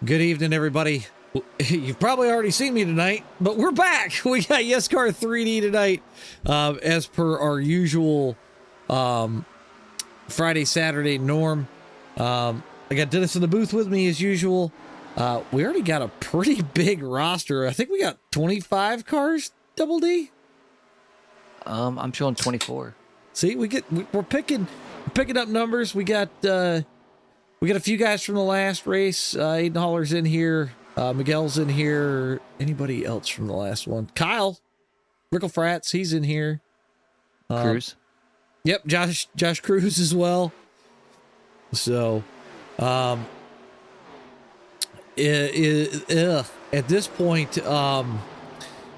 Good evening, everybody. You've probably already seen me tonight, but we're back. We got YESCAR 3D tonight, as per our usual Friday, Saturday norm. I got Dennis in the booth with me as usual. We already got a pretty big roster. I think we got 25 cars, Double D. I'm showing 24. See, we're picking up numbers. We got a few guys from the last race. Aidenhaller's in here. Miguel's in here. Anybody else from the last one? Kyle, Rickle Frats, he's in here. Cruz. Yep, Josh Cruz as well. So, at this point,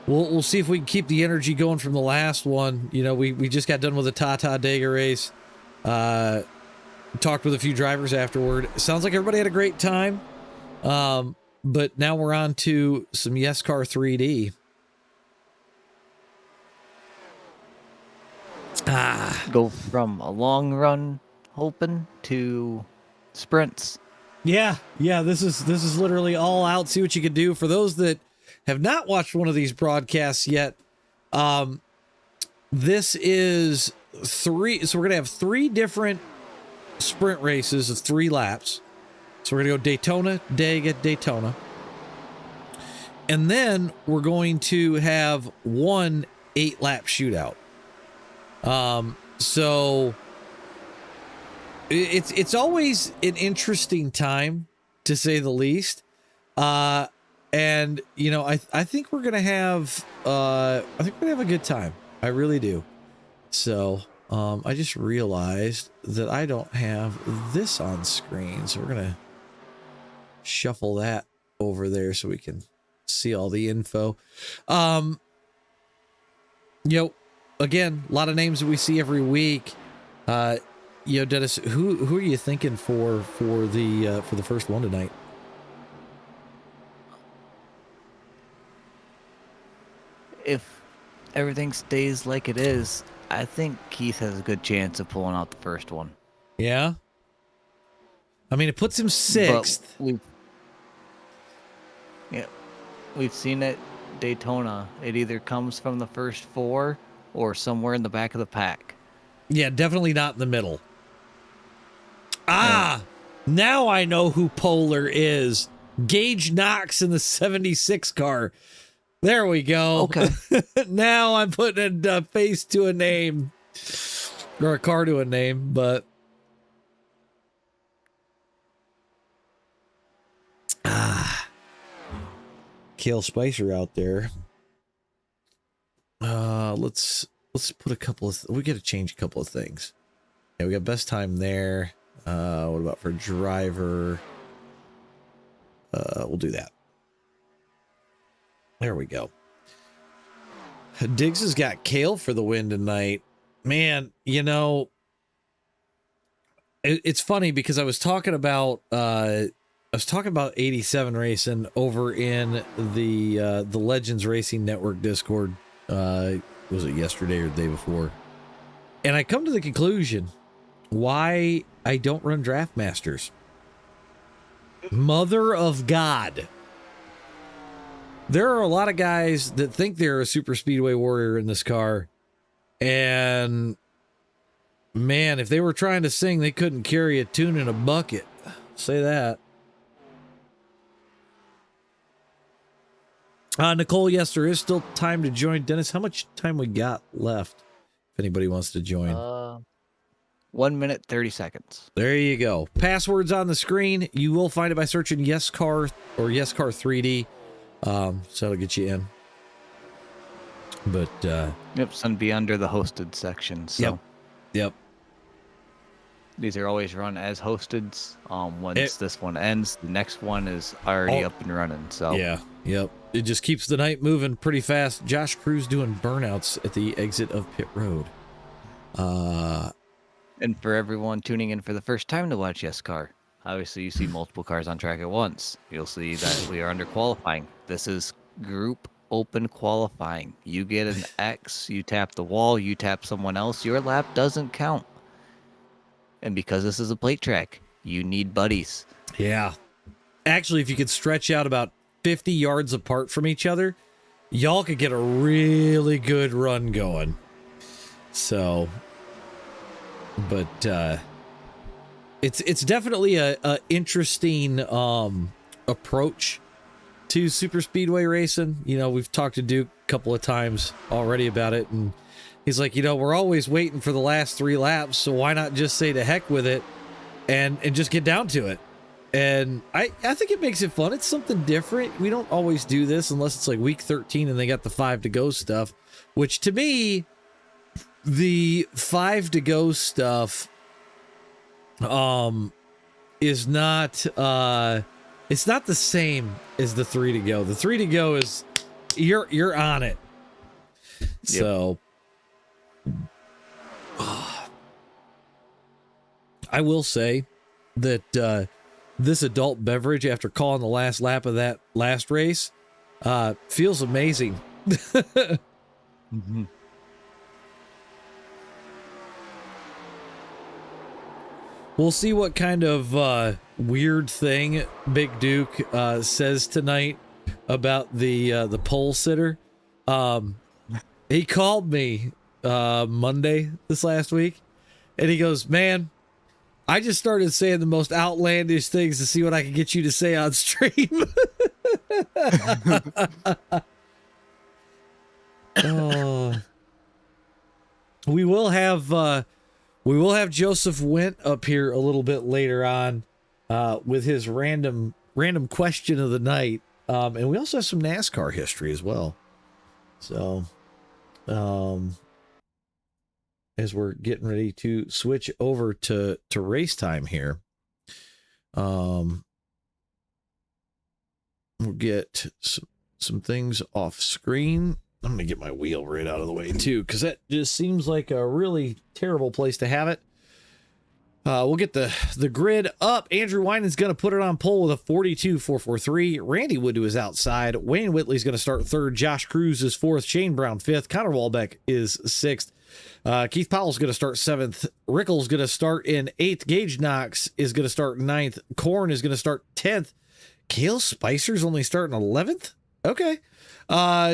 we'll see if we can keep the energy going from the last one. You know, we just got done with the Tata Dega race. Talked with a few drivers afterward. Sounds like everybody had a great time. But now we're on to some YESCAR 3D. Go from a long run hoping to sprints. Yeah, this is literally all out. See what you can do. For those that have not watched one of these broadcasts yet, this is three. So we're gonna have three different sprint races of 3 laps. So we're gonna go Daytona, Dega, Daytona, and then we're going to have one 8-lap shootout. So it's always an interesting time, to say the least. And you know, I think we're gonna have a good time. I really do. So I just realized that I don't have this on screen, so we're gonna shuffle that over there so we can see all the info. You know, again, a lot of names that we see every week. You know, Dennis, who are you thinking for the first one tonight? If everything stays like it is, I think Keith has a good chance of pulling out the first one. Yeah. I mean, it puts him 6th. We've seen it Daytona. It either comes from the first 4 or somewhere in the back of the pack. Yeah, definitely not in the middle. Now I know who Polar is. Gage Knox in the 76 car. There we go. Okay. Now I'm putting a face to a name. Or a car to a name, but... Kale Spicer out there. Let's put a couple of... we got to change a couple of things. Yeah, we got best time there. What about for driver? We'll do that. There we go. Diggs has got Kale for the win tonight. Man, you know, it's funny because I was talking about 87 racing over in the Legends Racing Network Discord. Was it yesterday or the day before? And I come to the conclusion why I don't run Draft Masters. Mother of God. There are a lot of guys that think they're a super speedway warrior in this car. And man, if they were trying to sing, they couldn't carry a tune in a bucket. Say that. Nicole, yes, there is still time to join. Dennis, how much time we got left? If anybody wants to join. 1 minute, 30 seconds. There you go. Passwords on the screen. You will find it by searching YESCAR or YESCAR 3D. So that'll get you in. But yep, it's gonna be under the hosted section. So yep. These are always run as hosted. Once this one ends, the next one is already up and running. So yep. It just keeps the night moving pretty fast. Josh Cruz doing burnouts at the exit of pit road. And for everyone tuning in for the first time to watch YESCAR, obviously you see multiple cars on track at once. You'll see that we are under qualifying. This is group open qualifying. You get an X, you tap the wall, you tap someone else, your lap doesn't count. And because this is a plate track, you need buddies. Yeah. actually, if you could stretch out about 50 yards apart from each other, y'all could get a really good run going. So, but it's definitely a interesting approach to super speedway racing. You know, we've talked to Duke a couple of times already about it, and he's like, you know, we're always waiting for the last 3 laps, so why not just say to heck with it and just get down to it? And I think it makes it fun. It's something different. We don't always do this unless it's like week 13 and they got the 5 to go stuff, which to me, the 5 to go stuff is not it's not the same as the 3 to go. The 3 to go is you're on it. Yep. So I will say that this adult beverage, after calling the last lap of that last race, feels amazing. Mm-hmm. We'll see what kind of weird thing Big Duke says tonight about the pole sitter. He called me Monday this last week, and he goes, "Man, I just started saying the most outlandish things to see what I can get you to say on stream." We will have Joseph Went up here a little bit later on with his random question of the night, and we also have some NASCAR history as well. So, as we're getting ready to switch over to race time here, we'll get some things off screen. I'm gonna get my wheel right out of the way too, because that just seems like a really terrible place to have it. We'll get the grid up. Andrew Winan's going to put it on pole with a 42.443. Randy Woodoo is outside. Wayne Whitley's going to start 3rd. Josh Cruz is 4th. Shane Brown 5th. Connor Walbeck is 6th. Keith Powell's going to start 7th. Rickles going to start in 8th. Gage Knox is going to start 9th. Korn is going to start 10th. Cale Spicer's only starting 11th? Okay.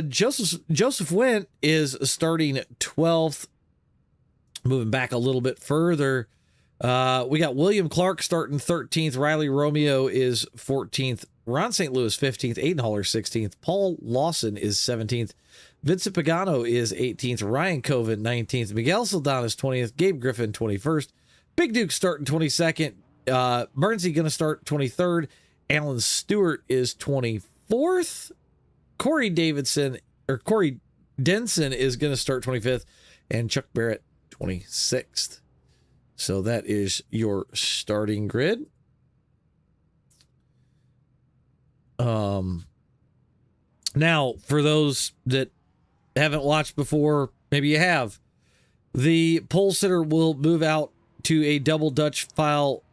Joseph Went is starting 12th. Moving back a little bit further, we got William Clark starting 13th. Riley Romeo is 14th. Ron St. Louis 15th. Aiden Haller 16th. Paul Lawson is 17th. Vincent Pagano is 18th. Ryan Coven 19th. Miguel Saldana is 20th. Gabe Griffin 21st. Big Duke starting 22nd. Burnsy going to start 23rd. Alan Stewart is 24th. Corey Denson is going to start 25th. And Chuck Barrett 26th. So that is your starting grid. Now, for those that haven't watched before, maybe you have, the pole sitter will move out to a double Dutch file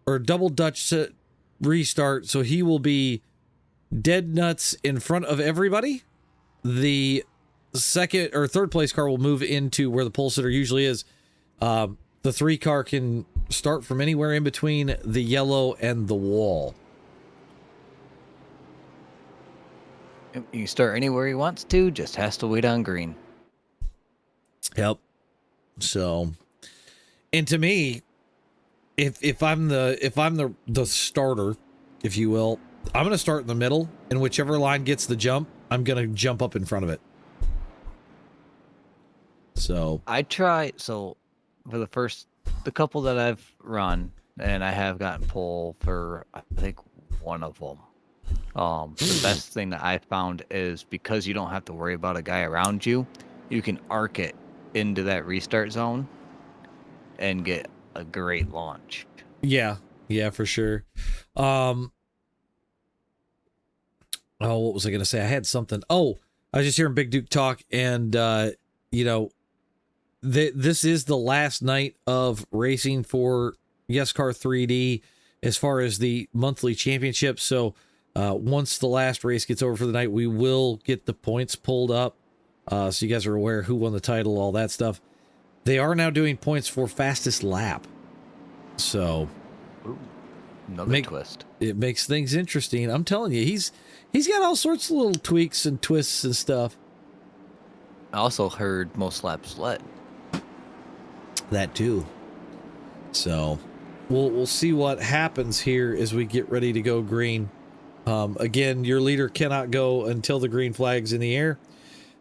or double Dutch restart. So he will be dead nuts in front of everybody. The second or third place car will move into where the pole sitter usually is. The 3 car can start from anywhere in between the yellow and the wall. You can start anywhere he wants to, just has to wait on green. Yep. So, and to me, if I'm the starter, if you will, I'm going to start in the middle, and whichever line gets the jump, I'm going to jump up in front of it. So for the couple that I've run, and I have gotten pole for, I think, one of them. The best thing that I found is because you don't have to worry about a guy around you, you can arc it into that restart zone and get a great launch. Yeah, for sure. Oh, what was I going to say? I had something. Oh, I was just hearing Big Duke talk, and, this is the last night of racing for YESCAR 3D as far as the monthly championship. So once the last race gets over for the night, we will get the points pulled up. So you guys are aware who won the title, all that stuff. They are now doing points for fastest lap. So Another twist. It makes things interesting. I'm telling you, he's got all sorts of little tweaks and twists and stuff. I also heard most laps led. That too. So we'll see what happens here as we get ready to go green. Again, your leader cannot go until the green flag's in the air.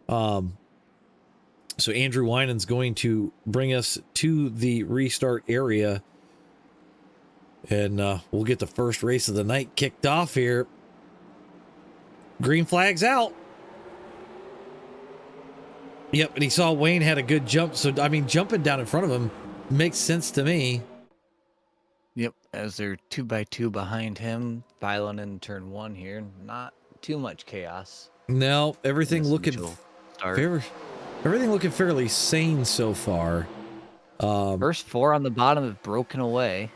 So Andrew Winan's going to bring us to the restart area. And we'll get the first race of the night kicked off here. Green flag's out. Yep, and he saw Wayne had a good jump. So, I mean, jumping down in front of him makes sense to me. Yep, as they're 2x2 behind him, filing in turn 1 here. Not too much chaos. No, everything looking fairly sane so far. First 4 on the bottom have broken away.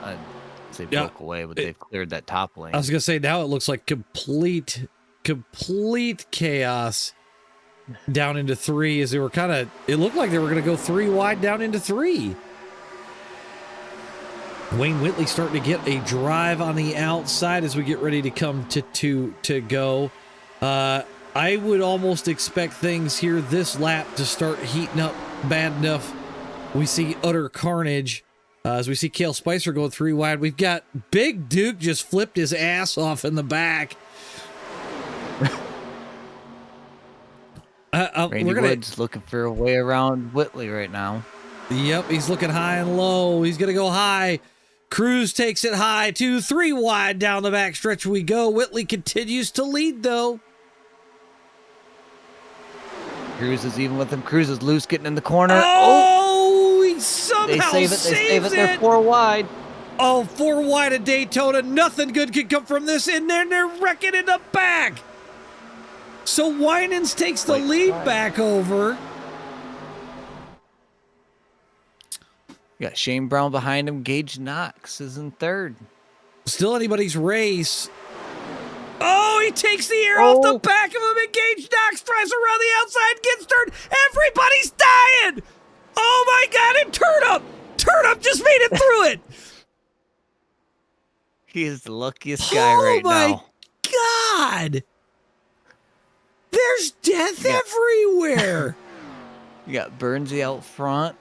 I'd say broke away, but they've cleared that top lane. I was gonna say, now it looks like complete chaos down into 3, as they were it looked like they were gonna go 3 wide down into 3. Wayne Whitley starting to get a drive on the outside as we get ready to come to go. I would almost expect things here this lap to start heating up bad enough. We see utter carnage. As we see Cale Spicer going 3 wide, we've got Big Duke just flipped his ass off in the back. Randy Woods looking for a way around Whitley right now. Yep, he's looking high and low. He's going to go high. Cruz takes it high, 2, 3 wide down the back stretch we go. Whitley continues to lead, though. Cruz is even with him. Cruz is loose, getting in the corner. He somehow saves it. They're 4 wide. Oh, 4 wide at Daytona. Nothing good could come from this. And then they're wrecking in the back. So Winans takes the lead back over. You got Shane Brown behind him. Gage Knox is in 3rd. Still anybody's race. Oh, he takes the air off the back of him, and Gage Knox drives around the outside, gets turned. Everybody's dying. Oh my God, and Turnip just made it through it. He is the luckiest guy right now. Oh my God. There's death everywhere. You got Burnsy out front,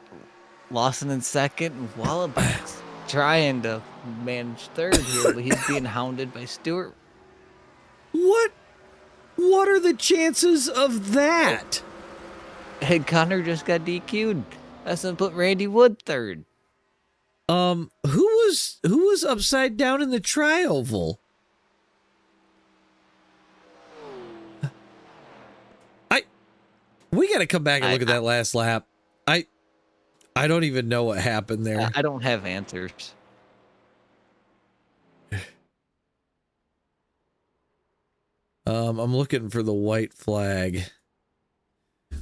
Lawson in 2nd, and Wallaback's trying to manage 3rd here, but he's being hounded by Stewart. What are the chances of that? And Connor just got DQ'd. That's gonna put Randy Wood 3rd. Who was upside down in the tri-oval? We got to come back and look at that last lap. I don't even know what happened there. I don't have answers. I'm looking for the white flag.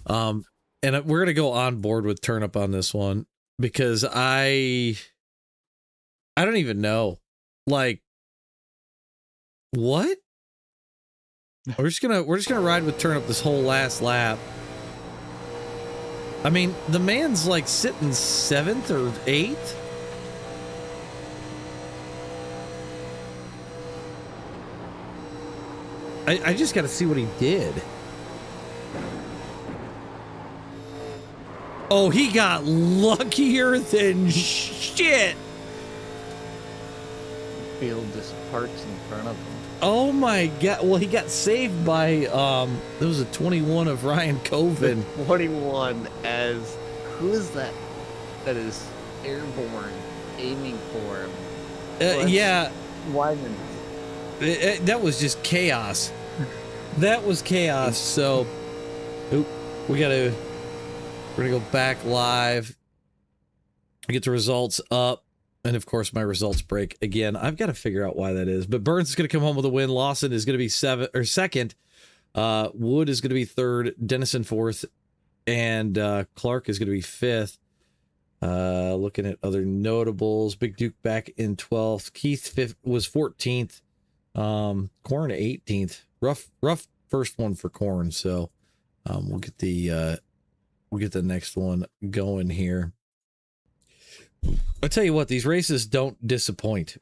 And we're going to go on board with Turnip on this one because I don't even know. Like, what? We're just gonna ride with Turnip this whole last lap. I mean, the man's like sitting 7th or 8th. I just got to see what he did. Oh, he got luckier than shit. Field just parks in front of him. Oh my God. Well, he got saved by, there was a 21 of Ryan Coven. 21 as, who is that? That is airborne, aiming for him. Yeah. Wyman. That was just chaos. That was chaos. So, we're gonna go back live. Get the results up, and of course my results break again. I've got to figure out why that is. But Burns is gonna come home with a win. Lawson is gonna be 2nd. Wood is gonna be 3rd. Dennison 4th, and Clark is gonna be 5th. Looking at other notables, Big Duke back in 12th. Keith was 14th. Corn 18th. Rough first one for Corn. So we'll get the next one going here. I tell you what, these races don't disappoint.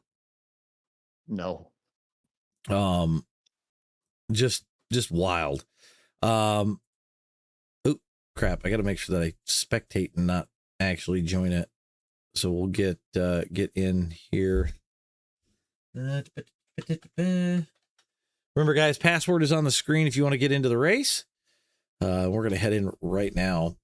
No. Just wild. Oh crap! I got to make sure that I spectate and not actually join it. So we'll get in here. Remember, guys, password is on the screen if you want to get into the race. We're going to head in right now.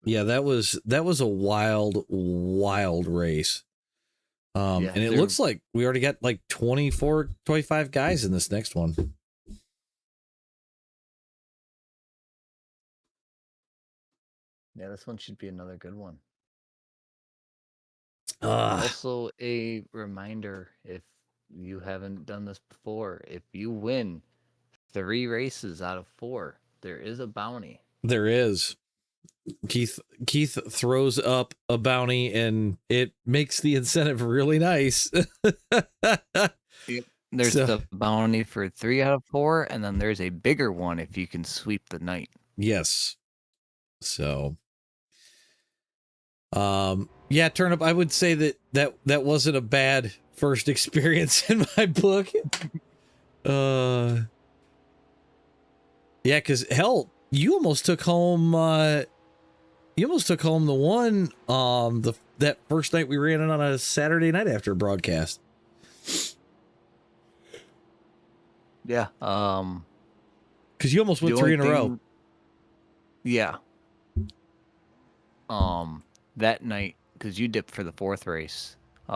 Yeah, that was a wild race. Yeah, and it looks like we already got like 24, 25 guys in this next one. Yeah, this one should be another good one. Also, a reminder, if you haven't done this before, if you win 3 races out of 4, there is a bounty. There is. Keith throws up a bounty, and it makes the incentive really nice. There's the bounty for 3 out of 4, and then there's a bigger one if you can sweep the night. Yes. So, yeah, Turnip, I would say that wasn't a bad first experience in my book. Yeah, because hell, you almost took home the one that first night we ran it on a Saturday night after a broadcast. Yeah. Because you almost went 3 in a row. Yeah. That night, because you dipped for the 4th race, we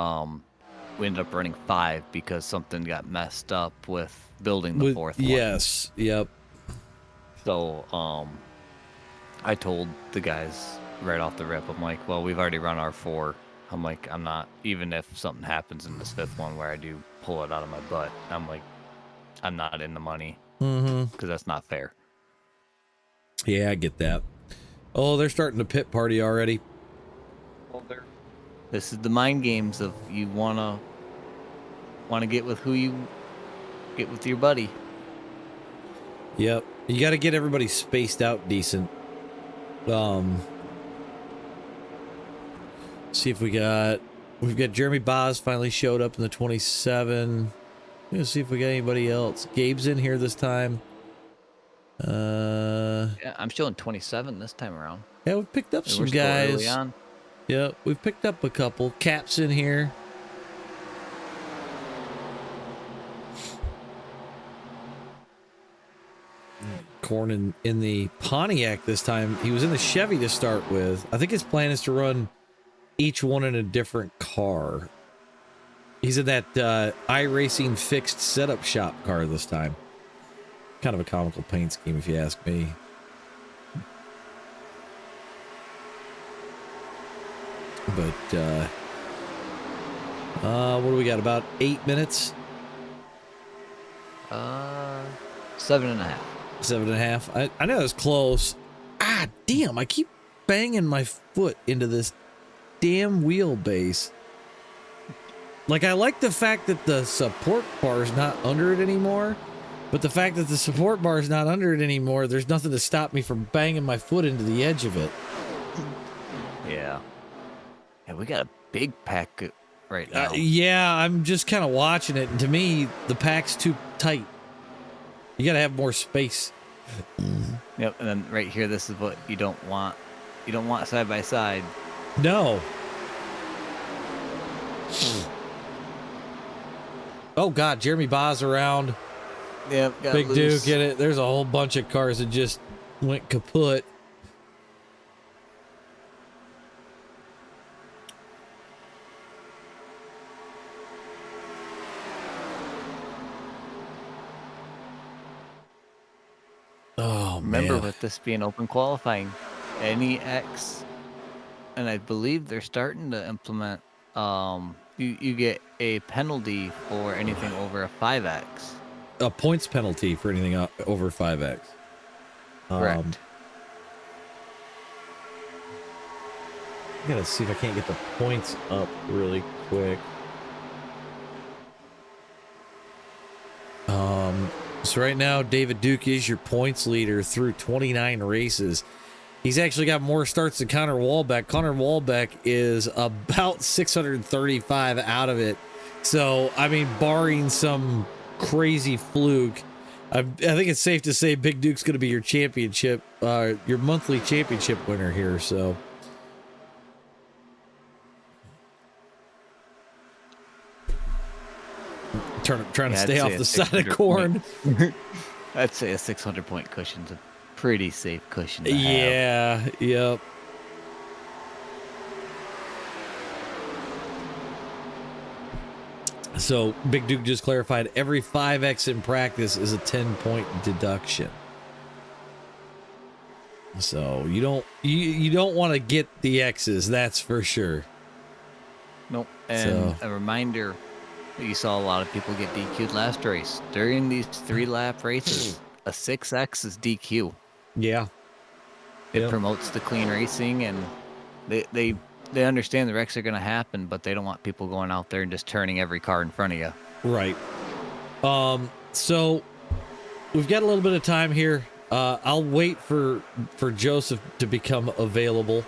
ended up running 5 because something got messed up with building the 4th one. Yes. Yep. So, I told the guys right off the rip, I'm like, well, we've already run our 4. I'm like, I'm not, even if something happens in this 5th one where I do pull it out of my butt, I'm like, I'm not in the money. Because that's not fair. Yeah, I get that. Oh, they're starting to pit party already. Well, this is the mind games of you wanna get with who you get with your buddy. Yep, you got to get everybody spaced out decent. See if we've got Jeremy Boz finally showed up in the 27. Let's see if we got anybody else. Gabe's in here this time. Yeah, I'm showing 27 this time around. Yeah, we've picked up some guys. Early on. Yeah, we've picked up a couple. Cap's in here. Corn in the Pontiac this time. He was in the Chevy to start with. I think his plan is to run each one in a different car. He's in that iRacing fixed setup shop car this time. Kind of a comical paint scheme, if you ask me. But what do we got? About 8 minutes? 7.5. 7.5. I know it was close. Ah, damn! I keep banging my foot into this damn wheelbase. Like, I like the fact that the support bar is not under it anymore, but the fact that the support bar is not under it anymore, there's nothing to stop me from banging my foot into the edge of it. Yeah. Yeah, we got a big pack right now. Yeah, I'm just kind of watching it, and to me, the pack's too tight. You got to have more space. Yep, and then right here, this is what you don't want. You don't want side by side. No. Oh God, Jeremy Boz around. Yep, got Big loose. Duke in it. There's a whole bunch of cars that just went kaput. Oh, Remember, man. with this being open qualifying, any X, and I believe they're starting to implement, you get a penalty for anything over a 5X. A points penalty for anything over 5X. Correct. I gotta see if I can't get the points up really quick. So right now, David Duke is your points leader through 29 races. He's actually got more starts than Connor Wahlbeck. Connor Wahlbeck is about 635 out of it. So, I mean, barring some crazy fluke, I think it's safe to say Big Duke's going to be your championship, your monthly championship winner here. So, trying to stay off the side of corn. I'd say a 600-point cushion's a pretty safe cushion to have. Yeah, yep. So Big Duke just clarified every 5x in practice is a 10-point deduction. So you don't want to get the X's, that's for sure. Nope. And a reminder, you saw a lot of people get DQ'd last race. During these 3-lap races, a 6X is DQ. Yeah. It promotes the clean racing, and they understand the wrecks are going to happen, but they don't want people going out there and just turning every car in front of you. Right. So we've got a little bit of time here. I'll wait for Joseph to become available.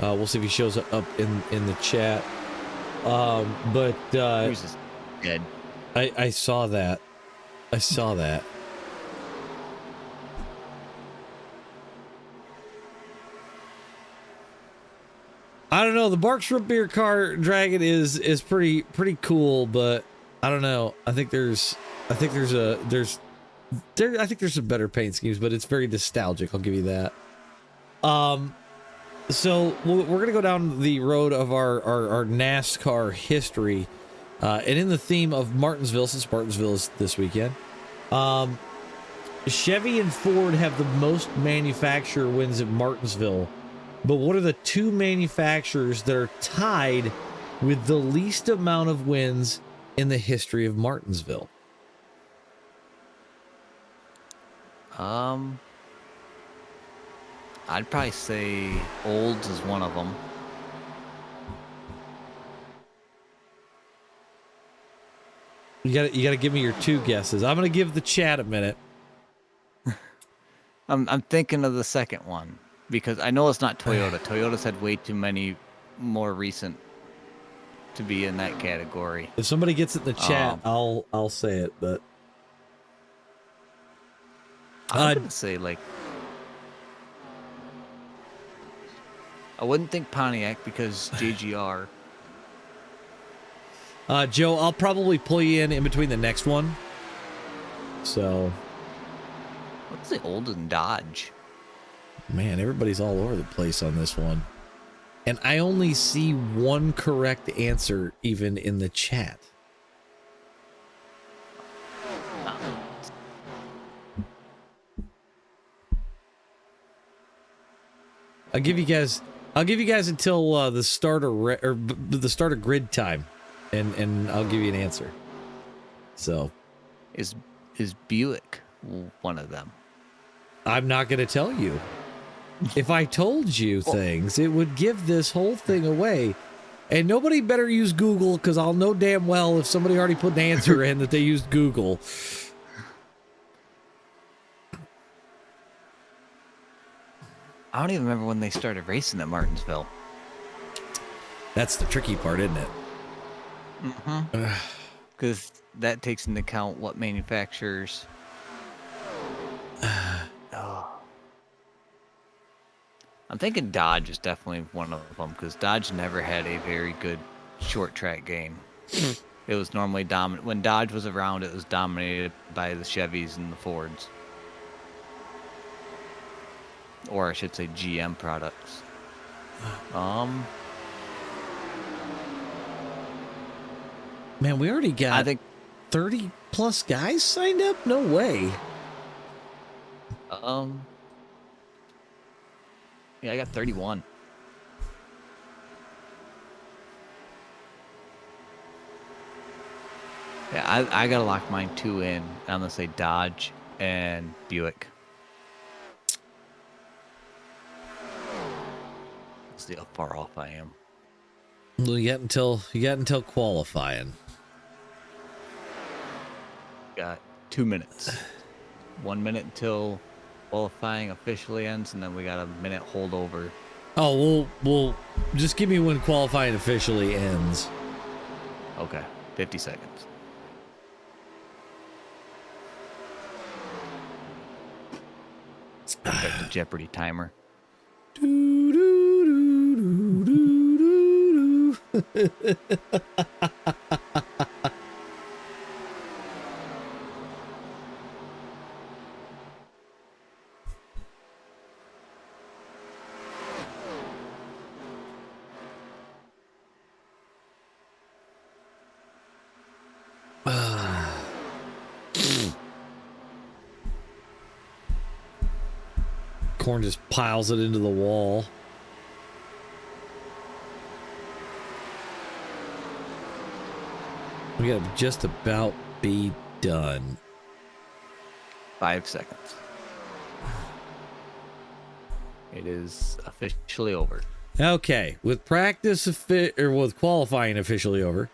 We'll see if he shows up in the chat. But He's just dead. I saw that. I saw that. I don't know. The Barks Root Beer Car Dragon is pretty cool, but I don't know. I think there's some better paint schemes, but it's very nostalgic. I'll give you that. So we're gonna go down the road of our NASCAR history, and in the theme of Martinsville, since Martinsville is this weekend, Chevy and Ford have the most manufacturer wins at Martinsville. But what are the two manufacturers that are tied with the least amount of wins in the history of Martinsville? I'd probably say Olds is one of them. You gotta give me your two guesses. I'm gonna give the chat a minute. I'm thinking of the second one because I know it's not Toyota. Toyota's had way too many more recent to be in that category. If somebody gets it in the chat, I'll say it. But I would say like I wouldn't think Pontiac because JGR. Joe, I'll probably pull you in between the next one. So, What's the Olden Dodge? man, everybody's all over the place on this one. And I only see one correct answer even in the chat. I'll give you guys until the start of grid time, and I'll give you an answer. So, Is Buick one of them? I'm not going to tell you. If I told you things, it would give this whole thing away. And nobody better use Google, because I'll know damn well if somebody already put an answer in that they used Google. I don't even remember when they started racing at Martinsville. That's the tricky part, isn't it? Mm-hmm. Because that takes into account what manufacturers. I'm thinking Dodge is definitely one of them because Dodge never had a very good short track game. It was normally dominant. When Dodge was around, it was dominated by the Chevys and the Fords. Or I should say GM products. Man, we already got, I think, 30 plus guys signed up? No way. Yeah, I got 31. Yeah, I gotta lock mine two in. I'm gonna say Dodge and Buick. Let's see how far off I am. Well, you got until qualifying. Got 2 minutes. 1 minute until qualifying officially ends, and then we got a minute holdover. Oh, we'll just give me when qualifying officially ends. Okay, 50 seconds. Start the Jeopardy timer. Corn just piles it into the wall. We gotta just about be done. 5 seconds. It is officially over. Okay, with practice or with qualifying officially over,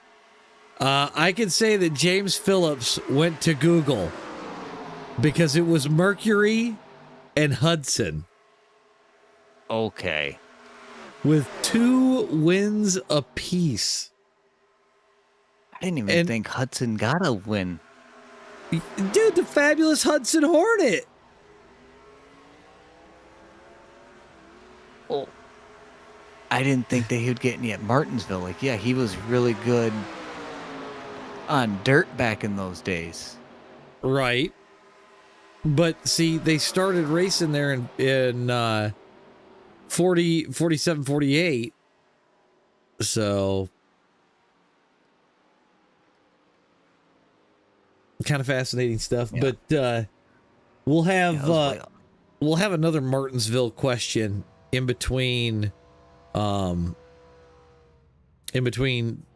I can say that James Phillips went to Google because it was Mercury and Hudson Okay. with 2 wins apiece. I didn't even think Hudson got a win. Dude, the fabulous Hudson Hornet. Oh, I didn't think that he would get any at Martinsville. Like, yeah, he was really good on dirt back in those days. Right. But see, they started racing there in 47, 48. So kind of fascinating stuff. Yeah. But we'll have another Martinsville question in between the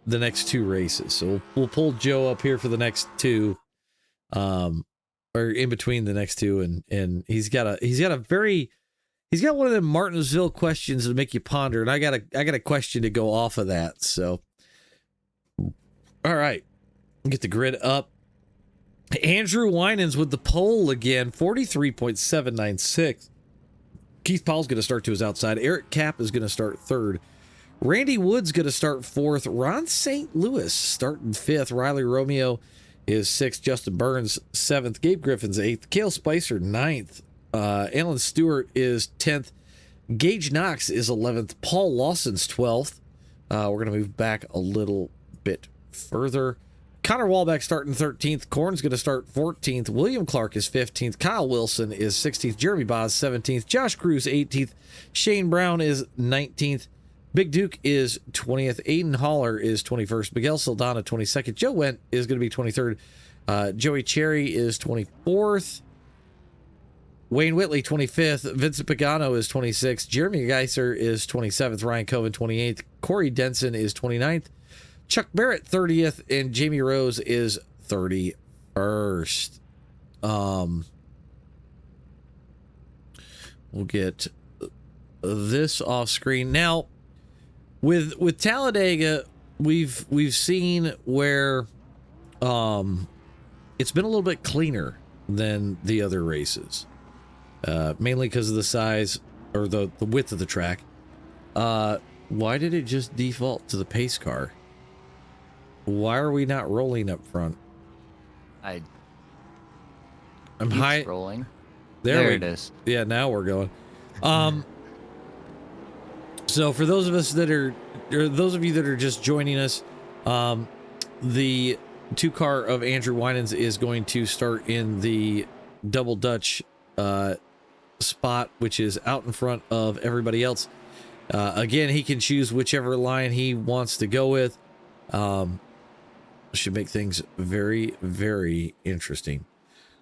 next 2 races. So we'll pull Joe up here for the next 2. Or in between the next 2, and he's got one of them Martinsville questions that make you ponder, and I got a question to go off of that. So, all right, get the grid up. Andrew Winans with the pole again, 43.796. Keith Powell's going to start to his outside. Eric Kapp is going to start 3rd. Randy Wood's going to start 4th. Ron St. Louis starting 5th. Riley Romeo is 6th. Justin Burns 7th. Gabe Griffin's 8th. Cale Spicer 9th. Alan Stewart is 10th. Gage Knox is 11th. Paul Lawson's 12th. We're going to move back a little bit further. Connor Walbeck starting 13th. Korn's going to start 14th. William Clark is 15th. Kyle Wilson is 16th. Jeremy Boz 17th. Josh Cruz 18th. Shane Brown is 19th. Big Duke is 20th. Aiden Haller is 21st. Miguel Saldana 22nd. Joe Wendt is going to be 23rd. Joey Cherry is 24th. Wayne Whitley 25th. Vincent Pagano is 26th. Jeremy Geiser is 27th. Ryan Coven 28th. Corey Denson is 29th. Chuck Barrett 30th. And Jamie Rose is 31st. We'll get this off screen now. With Talladega, we've seen where it's been a little bit cleaner than the other races, mainly because of the size or the width of the track. Why did it just default to the pace car? Why are we not rolling up front? I'm high rolling. There it is. Yeah, now we're going. So for those of us that are, or those of you that are just joining us, the 2-car of Andrew Winans is going to start in the double Dutch spot, which is out in front of everybody else. Again, he can choose whichever line he wants to go with. Should make things very, very interesting.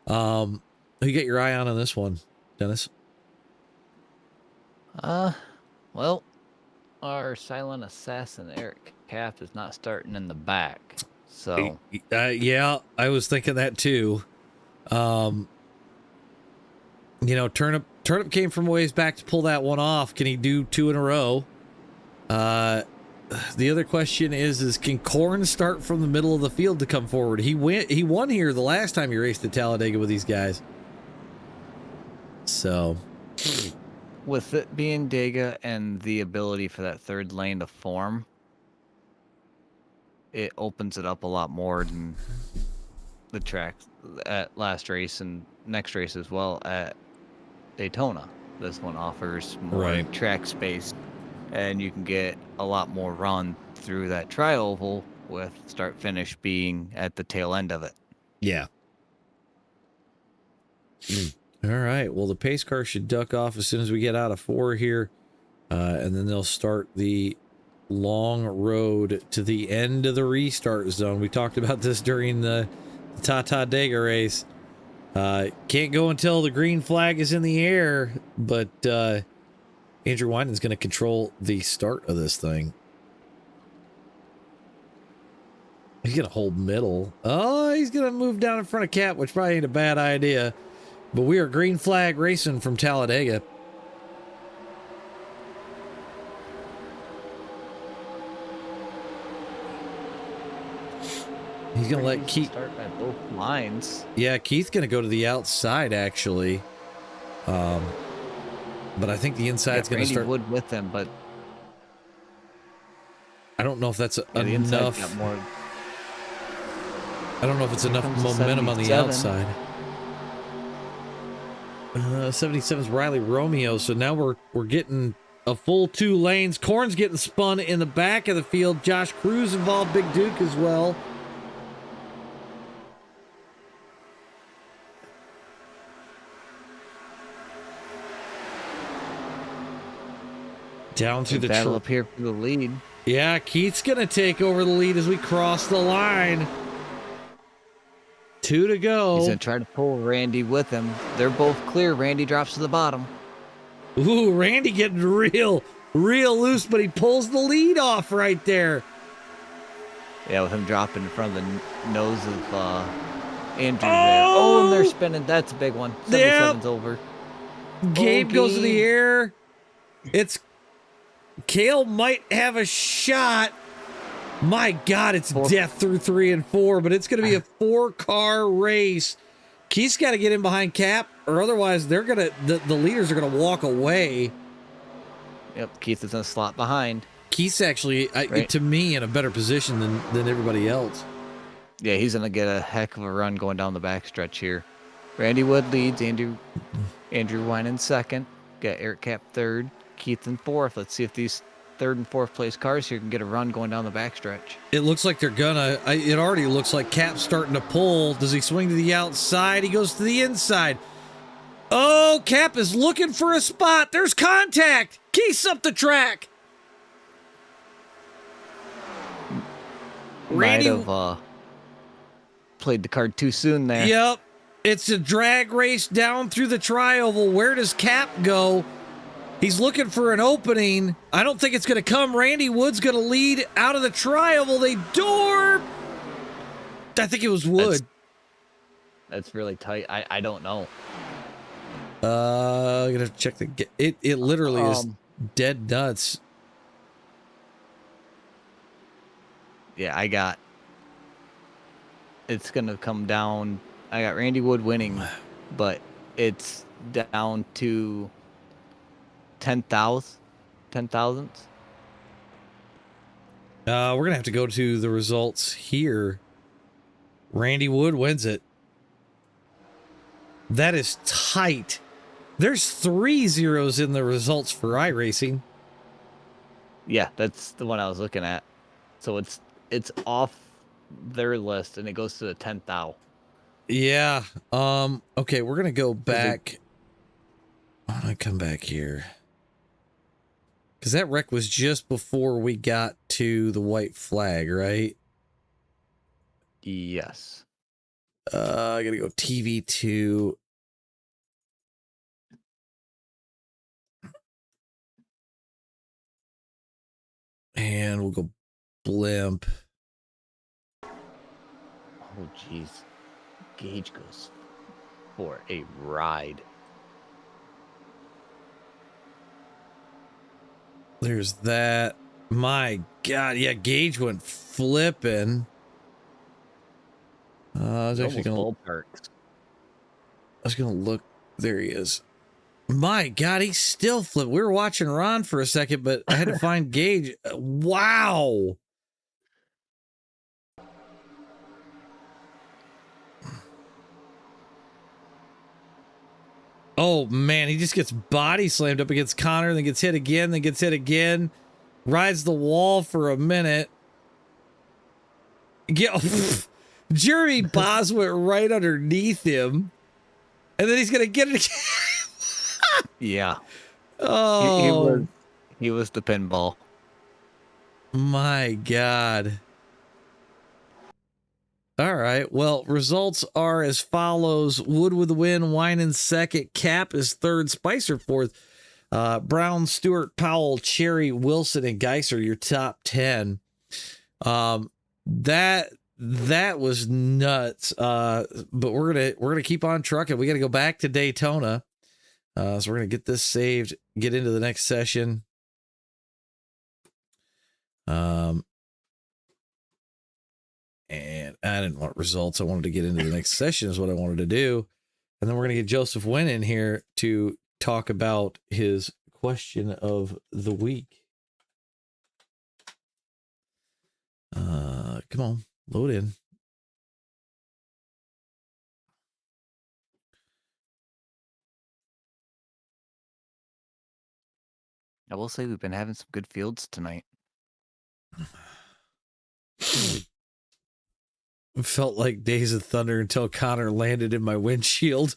Who you got your eye on this one, Dennis? Well, our silent assassin Eric Kapp is not starting in the back, so yeah, I was thinking that too. You know, Turnip came from a ways back to pull that one off. Can he do 2 in a row? the other question is can Corn start from the middle of the field to come forward? He won here the last time he raced at Talladega with these guys. So, with it being Dega and the ability for that third lane to form, it opens it up a lot more than the track at last race and next race as well at Daytona. This one offers more track space, and you can get a lot more run through that tri-oval with start finish being at the tail end of it. Yeah. All right. Well, the pace car should duck off as soon as we get out of 4 here, and then they'll start the long road to the end of the restart zone. We talked about this during the Talladega race. Can't go until the green flag is in the air, but Andrew Winan's going to control the start of this thing. He's going to hold middle. Oh, he's going to move down in front of Cap, which probably ain't a bad idea. But we are green flag racing from Talladega. He's going to let Keith start at both lines. Yeah, Keith's going to go to the outside, actually. But I think the inside's going to start. Wood with him, but I don't know if that's the enough. Got more. I don't know if it's enough momentum on the outside. 77's Riley Romeo. So now we're getting a full 2 lanes. Corn's getting spun in the back of the field. Josh Cruz involved, Big Duke as well. Down through the battle up here for the lead. Yeah, Keith's gonna take over the lead as we cross the line. 2 to go. He's gonna try to pull Randy with him. They're both clear. Randy drops to the bottom. Ooh, Randy getting real loose, but he pulls the lead off right there. Yeah, with him dropping in front of the nose of Andrew there. Oh, and they're spinning. That's a big one. 77's over. Gabe goes to the air. It's Cale might have a shot. My God, it's death through 3 and 4, but it's going to be a 4-car race. Keith's got to get in behind Cap, or otherwise they're gonna the leaders are gonna walk away. Yep, Keith is in a slot behind. Keith's actually, to me, in a better position than everybody else. Yeah, he's gonna get a heck of a run going down the backstretch here. Randy Wood leads. Andrew Wine in second. Got Eric Cap third. Keith in fourth. Let's see if these 3rd and 4th place cars here can get a run going down the backstretch. It looks like they're gonna. It already looks like Cap's starting to pull. Does he swing to the outside? He goes to the inside. Oh, Cap is looking for a spot. There's contact. Keith's up the track. Randy might have played the card too soon there. Yep. It's a drag race down through the tri-oval. Where does Cap go? He's looking for an opening. I don't think it's going to come. Randy Wood's going to lead out of the tri-oval. They door. I think it was Wood. That's really tight. I don't know. I'm going to check the... It literally is dead nuts. Yeah, it's going to come down. I got Randy Wood winning, but it's down to 10,000. We're going to have to go to the results here. Randy Wood wins it. That is tight. There's 3 zeros in the results for iRacing. Yeah, that's the one I was looking at. So it's off their list and it goes to the 10th. Yeah. Okay, we're gonna go back. I'm gonna come back here. Because that wreck was just before we got to the white flag, right? Yes. I gotta go TV2. And we'll go blimp. Oh, jeez. Gage goes for a ride. There's that. My God, yeah, Gage went flipping. I was actually gonna. I was gonna look. There he is. My God, he's still flipping. We were watching Ron for a second, but I had to find Gage. Wow. Oh man, he just gets body slammed up against Connor, then gets hit again, then gets hit again. Rides the wall for a minute. Jeremy Boz went right underneath him. And then he's going to get it again. Yeah. Oh. He was the pinball. My God. All right. Well, results are as follows. Wood with the win, Wine in second, Cap is third, Spicer fourth. Brown, Stewart, Powell, Cherry, Wilson, and Geiser, your top 10. That was nuts. But we're gonna keep on trucking. We got to go back to Daytona. So we're gonna get this saved, get into the next session. And I didn't want results. I wanted to get into the next session is what I wanted to do. And then we're gonna get Joseph Wynn in here to talk about his question of the week. Come on, load in. I will say we've been having some good fields tonight. It felt like Days of Thunder until Connor landed in my windshield.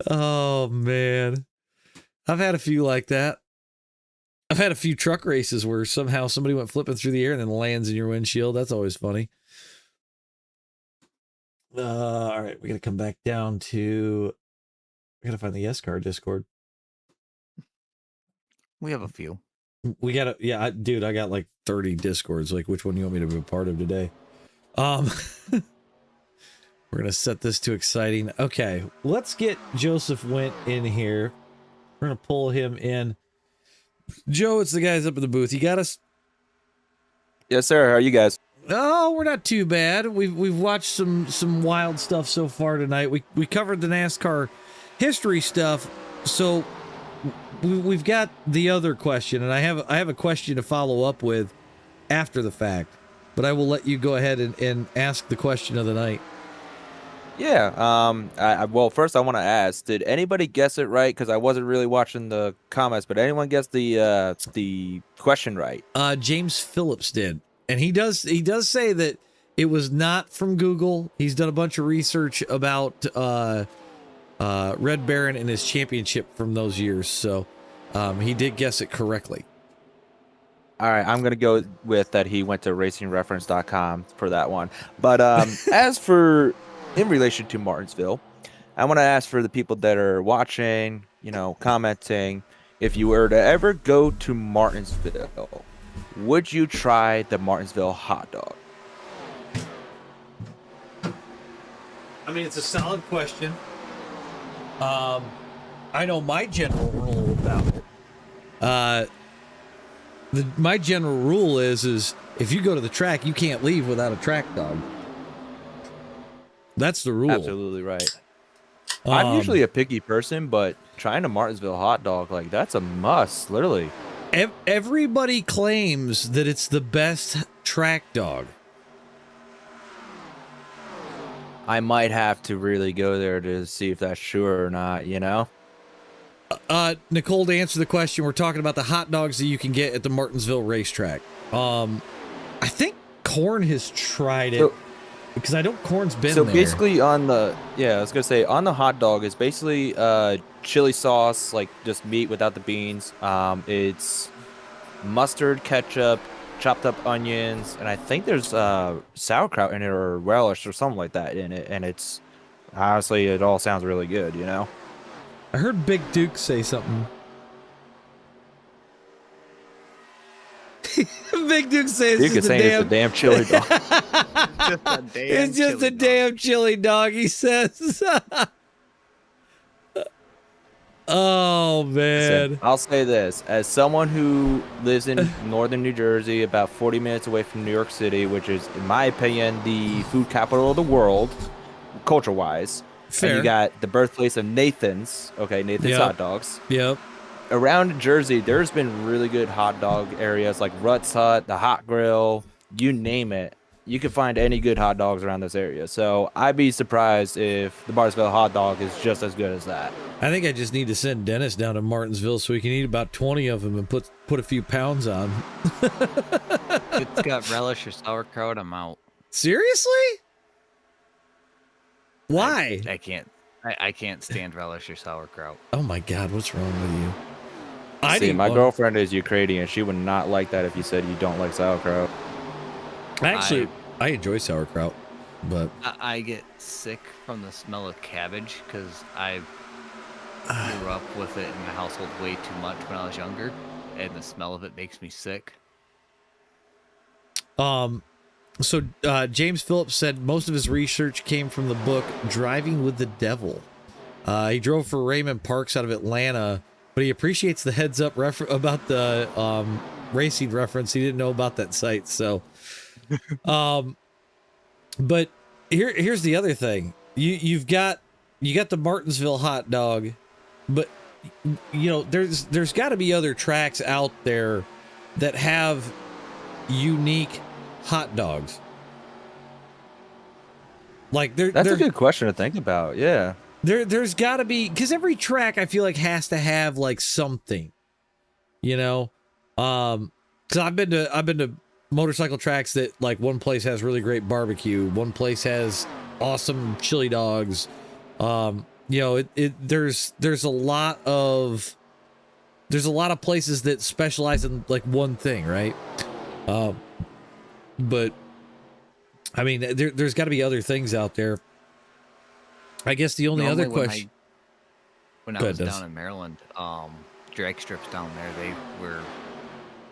Oh, man. I've had a few like that. I've had a few truck races where somehow somebody went flipping through the air and then lands in your windshield. That's always funny. All right, we got to come back down to... I got to find the YESCAR Discord. We have a few. We got to... Yeah, dude, I got like 30 Discords. Like, which one you want me to be a part of today? We're going to set this to exciting. Okay, let's get Joseph Went in here. We're going to pull him in. Joe, it's the guys up in the booth. You got us? Yes, sir. How are you guys? Oh, we're not too bad. We've watched some wild stuff so far tonight. We covered the NASCAR history stuff. So we've got the other question, and I have a question to follow up with after the fact. But I will let you go ahead and ask the question of the night. Yeah. Well, first I want to ask: did anybody guess it right? Because I wasn't really watching the comments, but anyone guess the question right? James Phillips did, and he does say that it was not from Google. He's done a bunch of research about Red Baron and his championship from those years, so he did guess it correctly. All right, I'm gonna go with that. He went to racingreference.com for that one. But as for in relation to Martinsville, I want to ask for the people that are watching, commenting, if you were to ever go to Martinsville, would you try the Martinsville hot dog? I mean, it's a solid question. I know my general rule about it. My general rule is if you go to the track, you can't leave without a track dog. That's the rule. Absolutely right. I'm usually a picky person, but trying a Martinsville hot dog, like, that's a must, literally. Everybody claims that it's the best track dog. I might have to really go there to see if that's true or not, Nicole, to answer the question, we're talking about the hot dogs that you can get at the Martinsville racetrack. I think Korn has tried it. Because I know Korn's been there. So basically on the, I was going to say, on the hot dog, it's basically chili sauce, like just meat without the beans. It's mustard, ketchup, chopped up onions, and I think there's sauerkraut in it or relish or something like that in it. And it's, honestly, it all sounds really good, I heard Big Duke say something. Big Duke says it's the damn chili dog. It's just a damn chili dog, he says. Oh Listen, man. I'll say this. As someone who lives in northern New Jersey, about 40 minutes away from New York City, which is, in my opinion, the food capital of the world, culture-wise, and you Fair. got the birthplace of Nathan's, okay, Nathan's Yep. hot dogs. Yep. Around Jersey, there's been really good hot dog areas like Rutt's Hut, the Hot Grill, you name it. You can find any good hot dogs around this area. So I'd be surprised if the Barnesville hot dog is just as good as that. I think I just need to send Dennis down to Martinsville so he can eat about 20 of them and put a few pounds on. It's got relish or sauerkraut. I'm out. Seriously? Why? I can't. I can't stand relish or sauerkraut. Oh my God, what's wrong with you? See, my girlfriend is Ukrainian. She would not like that if you said you don't like sauerkraut. Actually, I enjoy sauerkraut, but I get sick from the smell of cabbage because I grew up with it in the household way too much when I was younger, and the smell of it makes me sick. So James Phillips said most of his research came from the book Driving with the Devil. He drove for Raymond Parks out of Atlanta, but he appreciates the heads up about the racing reference. He didn't know about that site. So, but here's the other thing. You got the Martinsville hot dog, but you know there's got to be other tracks out there that have unique hot dogs. Like that's a good question to think about. Yeah, there's got to be, because every track I feel like has to have like something, you know. Because I've been to motorcycle tracks that like one place has really great barbecue, one place has awesome chili dogs. You know, there's a lot of places that specialize in like one thing, right? But I mean, there's got to be other things out there. I guess the only other question. When I was down in Maryland, drag strips down there,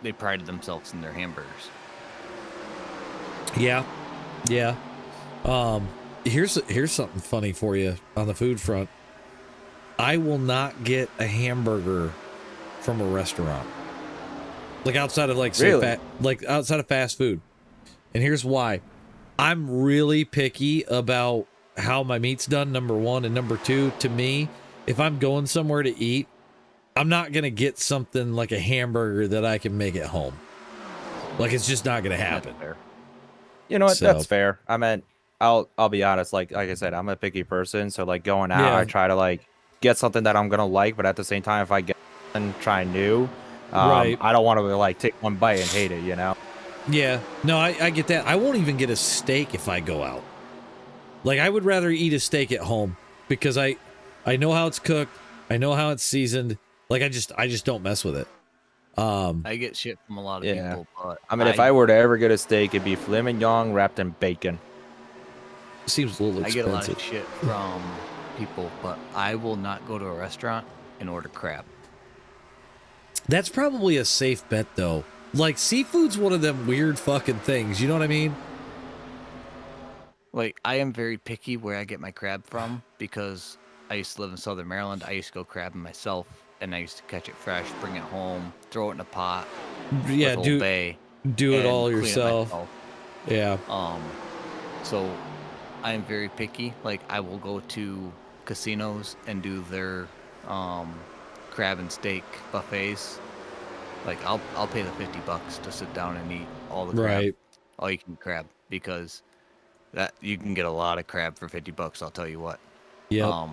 they prided themselves in their hamburgers. Yeah. Here's something funny for you on the food front. I will not get a hamburger from a restaurant, like outside of like outside of fast food. And here's why. I'm really picky about how my meat's done, number one, and number two, to me, if I'm going somewhere to eat, I'm not going to get something like a hamburger that I can make at home. Like, it's just not going to happen. You know what? So, that's fair. I mean, I'll be honest. Like I said, I'm a picky person. So like going out, I try to like get something that I'm going to like. But at the same time, if I get and try new, I don't want to like take one bite and hate it, you know? Yeah, no, I get that. I won't even get a steak if I go out. Like, I would rather eat a steak at home because I know how it's cooked. I know how it's seasoned. Like, I just don't mess with it. I get shit from a lot of people, but I mean, if I were to ever get a steak, it'd be filet mignon wrapped in bacon. Seems a little expensive. I get a lot of shit from people, but I will not go to a restaurant and order crab. That's probably a safe bet, though. Like, seafood's one of them weird fucking things. You know what I mean? Like, I am very picky where I get my crab from because I used to live in Southern Maryland. I used to go crabbing myself, and I used to catch it fresh, bring it home, throw it in a pot. Yeah, do it all yourself. Yeah. So I am very picky. Like, I will go to casinos and do their crab and steak buffets. Like, I'll pay the $50 to sit down and eat all the crab, all you can crab, because that you can get a lot of crab for $50. I'll tell you what. Yeah.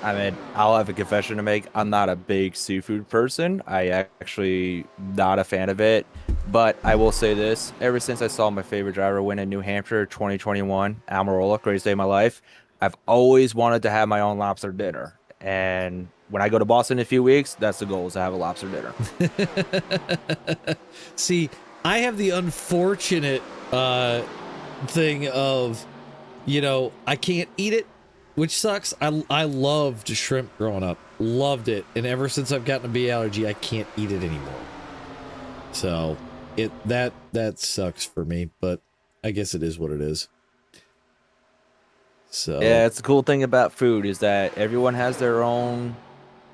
I mean, I'll have a confession to make. I'm not a big seafood person. I actually not a fan of it. But I will say this: ever since I saw my favorite driver win in New Hampshire 2021, Amarola, greatest day of my life, I've always wanted to have my own lobster dinner. And when I go to Boston in a few weeks, that's the goal, is to have a lobster dinner. See, I have the unfortunate thing of, you know, I can't eat it, which sucks. I loved shrimp growing up. Loved it. And ever since I've gotten a bee allergy, I can't eat it anymore. So that sucks for me, but I guess it is what it is. So yeah, it's the cool thing about food is that everyone has their own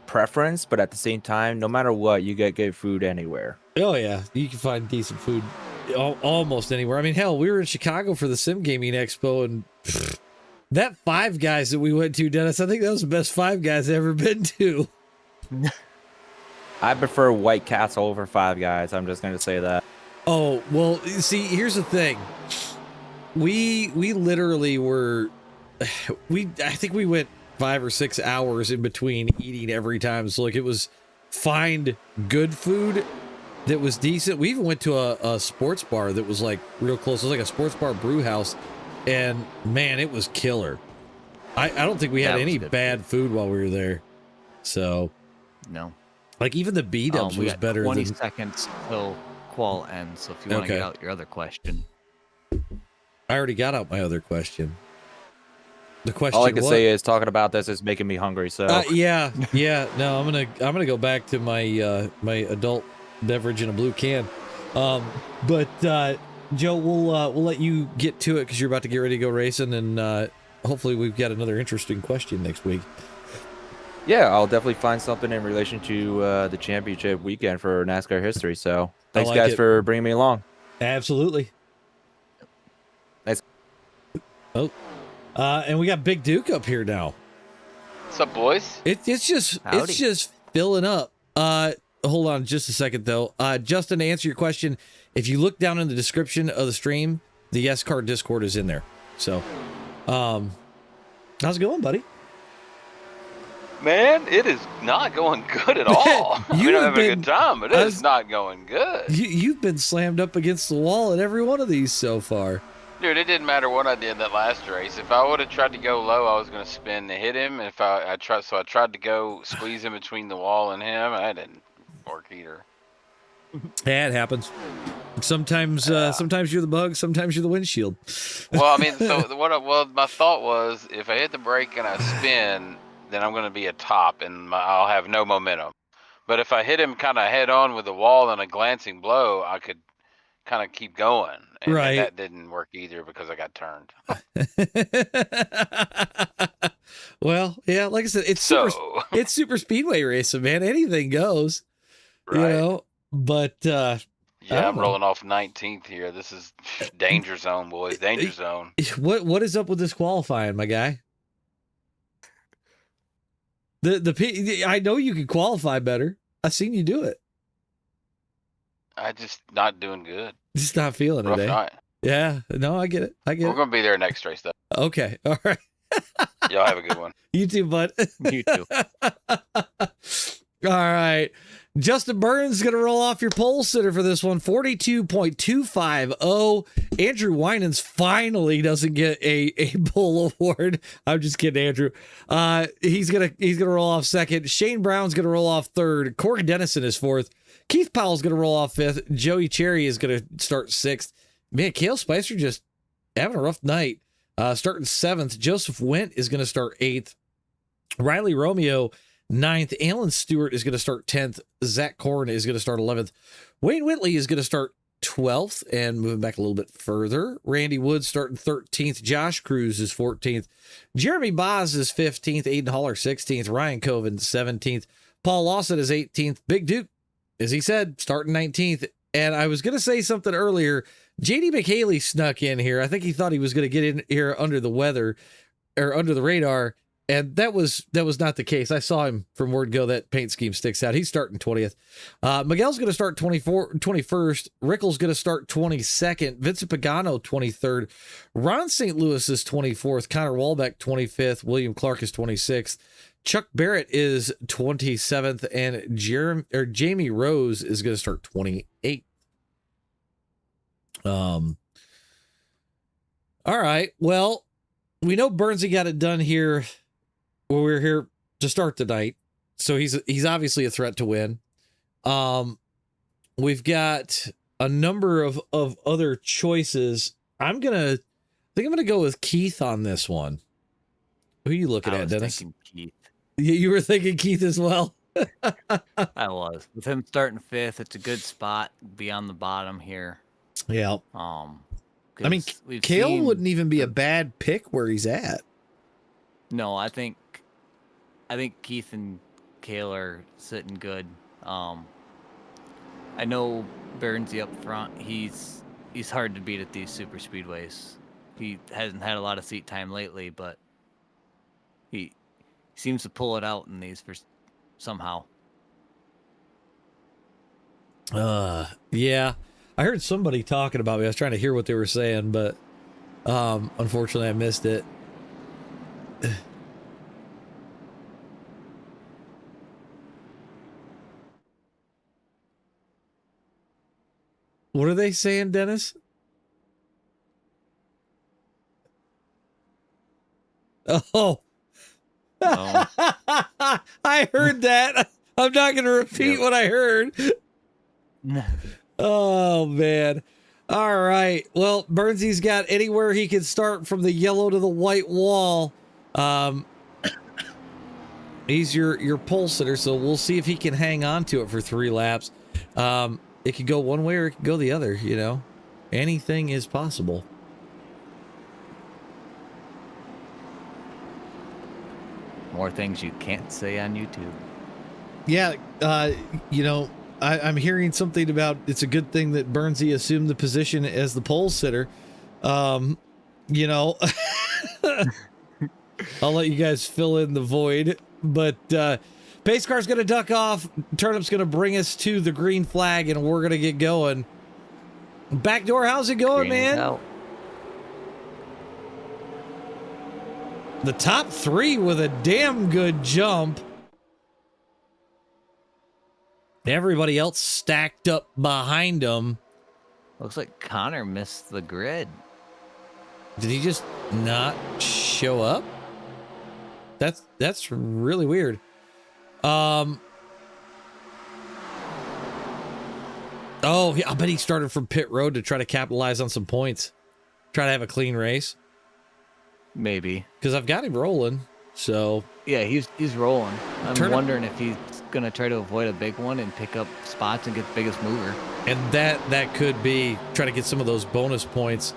preference, but at the same time, no matter what, you get good food anywhere. Oh yeah, you can find decent food almost anywhere. I mean, hell, we were in Chicago for the Sim Gaming Expo, and that Five Guys that we went to, Dennis, I think that was the best Five Guys I've ever been to. I prefer White Castle over Five Guys. I'm just going to say that. Oh, well, see, here's the thing. We literally were, I think we went 5 or 6 hours in between eating every time. So like it was find good food that was decent. We even went to a sports bar that was like real close. It was like a sports bar brew house. And man, it was killer. I don't think we had any bad food while we were there. So No. like even the B-dubs We was got better 20 than seconds till qual ends. So if you want to Okay. get out your other question. I already got out my other question. The question All I can what? say is talking about this is making me hungry. So yeah. No, I'm gonna go back to my my adult beverage in a blue can. But Joe, we'll let you get to it because you're about to get ready to go racing, and hopefully we've got another interesting question next week. yeah, I'll definitely find something in relation to the championship weekend for NASCAR history. So thanks, like guys, it. for bringing me along. Absolutely. Nice. Oh, and we got Big Duke up here now. What's up, boys? It's just Howdy. filling up. Hold on just a second though. Justin, to answer your question, if you look down in the description of the stream, the YESCAR Discord is in there. So, how's it going, buddy? Man, it is not going good at all. You We don't have have a been- good time, but I it was- is not going good. You've been slammed up against the wall at every one of these so far. Dude, it didn't matter what I did that last race. If I would have tried to go low, I was going to spin to hit him. And if I tried to go squeeze in between the wall and him. I didn't work either. Yeah, it happens. Sometimes, sometimes you're the bug, sometimes you're the windshield. Well, I mean, so my thought was if I hit the brake and I spin, then I'm going to be a top and I'll have no momentum. But if I hit him kind of head on with the wall and a glancing blow, I could kind of keep going. And Right. that didn't work either because I got turned. Well, yeah, like I said, it's So, it's super speedway racing, man. Anything goes, you right. know. But I Yeah, don't I'm know. rolling off 19th here. This is danger zone, boys. Danger zone. what is up with this qualifying, my guy? I know you can qualify better. I've seen you do it. I just not doing good. Just not feeling Rough it, eh? night. Yeah, no, I get it. I get We're it. gonna be there next race though. Okay, all right. Y'all have a good one. You too, bud. You too. All right. Justin Burns is going to roll off your pole sitter for this one. 42.250. Andrew Winans finally doesn't get a pole award. I'm just kidding, Andrew. He's gonna roll off second. Shane Brown's gonna roll off third. Corey Dennison is fourth. Keith Powell's gonna roll off fifth. Joey Cherry is gonna start sixth. Man, Cale Spicer just having a rough night. Starting seventh. Joseph Wendt is gonna start eighth. Riley Romeo, 9th. Alan Stewart is going to start 10th. Zach Korn is going to start 11th. Wayne Whitley is going to start 12th. And moving back a little bit further, Randy Woods starting 13th. Josh Cruz is 14th. Jeremy Boz is 15th. Aiden Haller 16th. Ryan Coven 17th. Paul Lawson is 18th. Big Duke, as he said, starting 19th. And I was going to say something earlier. JD McHaley snuck in here. I think he thought he was going to get in here under the weather or under the radar. And that was not the case. I saw him from word go. That paint scheme sticks out. He's starting 20th. Miguel's going to start 21st. Rickle's going to start 22nd. Vincent Pagano 23rd. Ron St. Louis is 24th. Connor Walbeck 25th. William Clark is 26th. Chuck Barrett is 27th, and Jamie Rose is going to start 28th. All right. Well, we know Burnsy got it done here. Well, we're here to start the night, so he's obviously a threat to win. We've got a number of other choices. I think I'm gonna go with Keith on this one. Who are you looking I at, was Dennis? thinking Keith. You were thinking Keith as well. I was. With him starting fifth, it's a good spot. Be on the bottom here. Yeah. I mean, Cale wouldn't even be a bad pick where he's at. No, I think Keith and Kale are sitting good. I know Burnsy up front. He's hard to beat at these super speedways. He hasn't had a lot of seat time lately, but he seems to pull it out in these somehow. Yeah. I heard somebody talking about me. I was trying to hear what they were saying, but unfortunately I missed it. What are they saying, Dennis? Oh. I heard that. I'm not going to repeat what I heard. Oh, man. All right. Well, Burnsy's got anywhere he can start from the yellow to the white wall. He's your pole sitter, so we'll see if he can hang on to it for 3 laps. It could go one way or it could go the other, you know. Anything is possible. More things you can't say on YouTube. Yeah, you know, I'm hearing something about it's a good thing that Burnsy assumed the position as the pole sitter. You know, I'll let you guys fill in the void, but Pace car's going to duck off. Turnip's going to bring us to the green flag, and we're going to get going. Backdoor, how's it going, man? Out. The top 3 with a damn good jump. Everybody else stacked up behind him. Looks like Connor missed the grid. Did he just not show up? That's really weird. Oh, I bet he started from pit road to try to capitalize on some points. Try to have a clean race. Maybe. Because I've got him rolling, so... Yeah, he's rolling. I'm Turnip- wondering if he's going to try to avoid a big one and pick up spots and get the biggest mover. And that could be... Try to get some of those bonus points.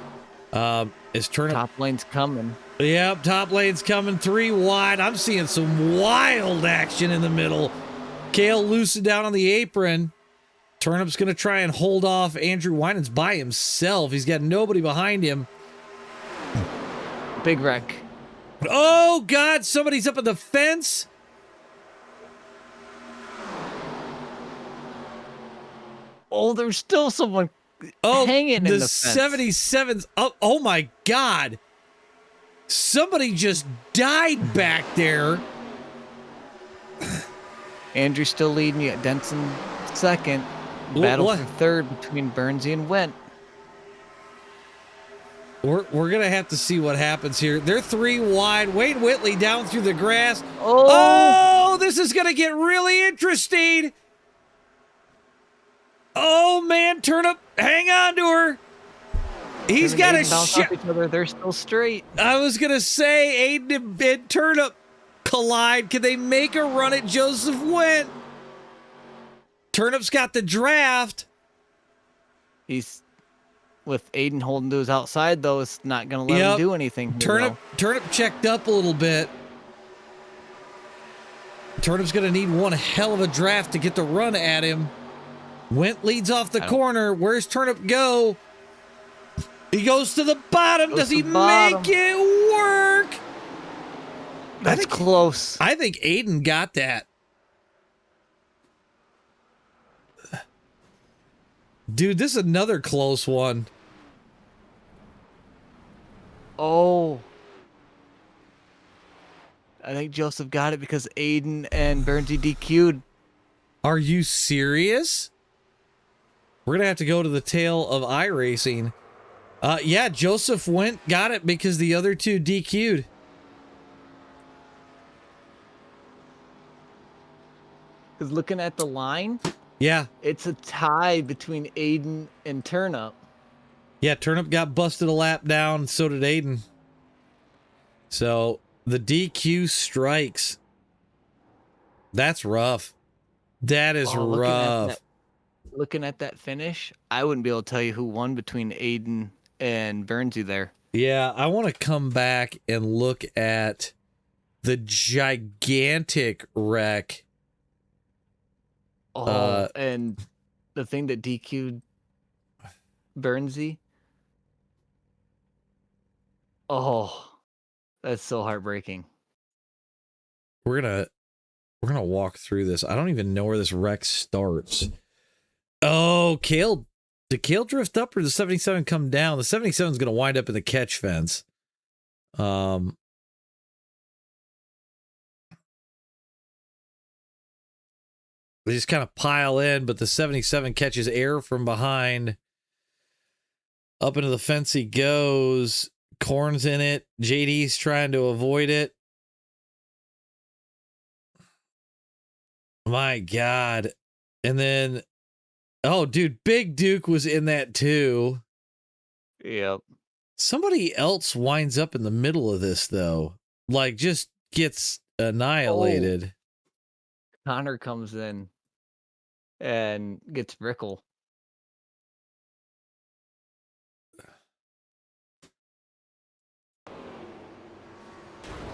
Is Turnip... Top lane's coming. Yep, top lane's coming 3 wide. I'm seeing some wild action in the middle. Kale loosened down on the apron. Turnip's going to try and hold off Andrew Winans by himself. He's got nobody behind him. Big wreck. Oh, God, somebody's up at the fence. Oh, there's still someone Oh, hanging in the the fence. 77's up. Oh, my God. Somebody just died back there. Andrew's still leading you at Denson second. Battle What? for third between Burnsy and Went. We're going to have to see what happens here. They're 3 wide. Wade Whitley down through the grass. Oh, this is going to get really interesting. Oh, man, Turnip, hang on to her. He's got a shot. They're still straight. I was going to say, Aiden and Turnip collide. Can they make a run at Joseph Went? Turnip's got the draft. He's with Aiden holding to his outside, though. It's not going to let him do anything. Turnip checked up a little bit. Turnip's going to need one hell of a draft to get the run at him. Went leads off the corner. Where's Turnip go? He goes to the bottom. Does he make it work? That's close. I think Aiden got that. Dude, this is another close one. Oh. I think Joseph got it because Aiden and Burnsy DQ'd. Are you serious? We're going to have to go to the tail of iRacing. Yeah, Joseph got it because the other 2 DQ'd. Because looking at the line, Yeah. it's a tie between Aiden and Turnip. Yeah, Turnip got busted a lap down, so did Aiden. So the DQ strikes. That's rough. That is rough. Looking at that finish, I wouldn't be able to tell you who won between Aiden and Burnsy there. Yeah, I want to come back and look at the gigantic wreck Oh, and the thing that DQ'd Burnsy. Oh, that's so heartbreaking. We're gonna walk through this. I don't even know where this wreck starts. Oh, Kale. Did Kale drift up or the 77 come down? The 77 is gonna wind up in the catch fence. They just kind of pile in, but the 77 catches air from behind. Up into the fence he goes. Corn's in it. JD's trying to avoid it. My God. And then, oh, dude, Big Duke was in that too. Yep. Somebody else winds up in the middle of this, though. Like, just gets annihilated. Connor comes in and gets Rickle.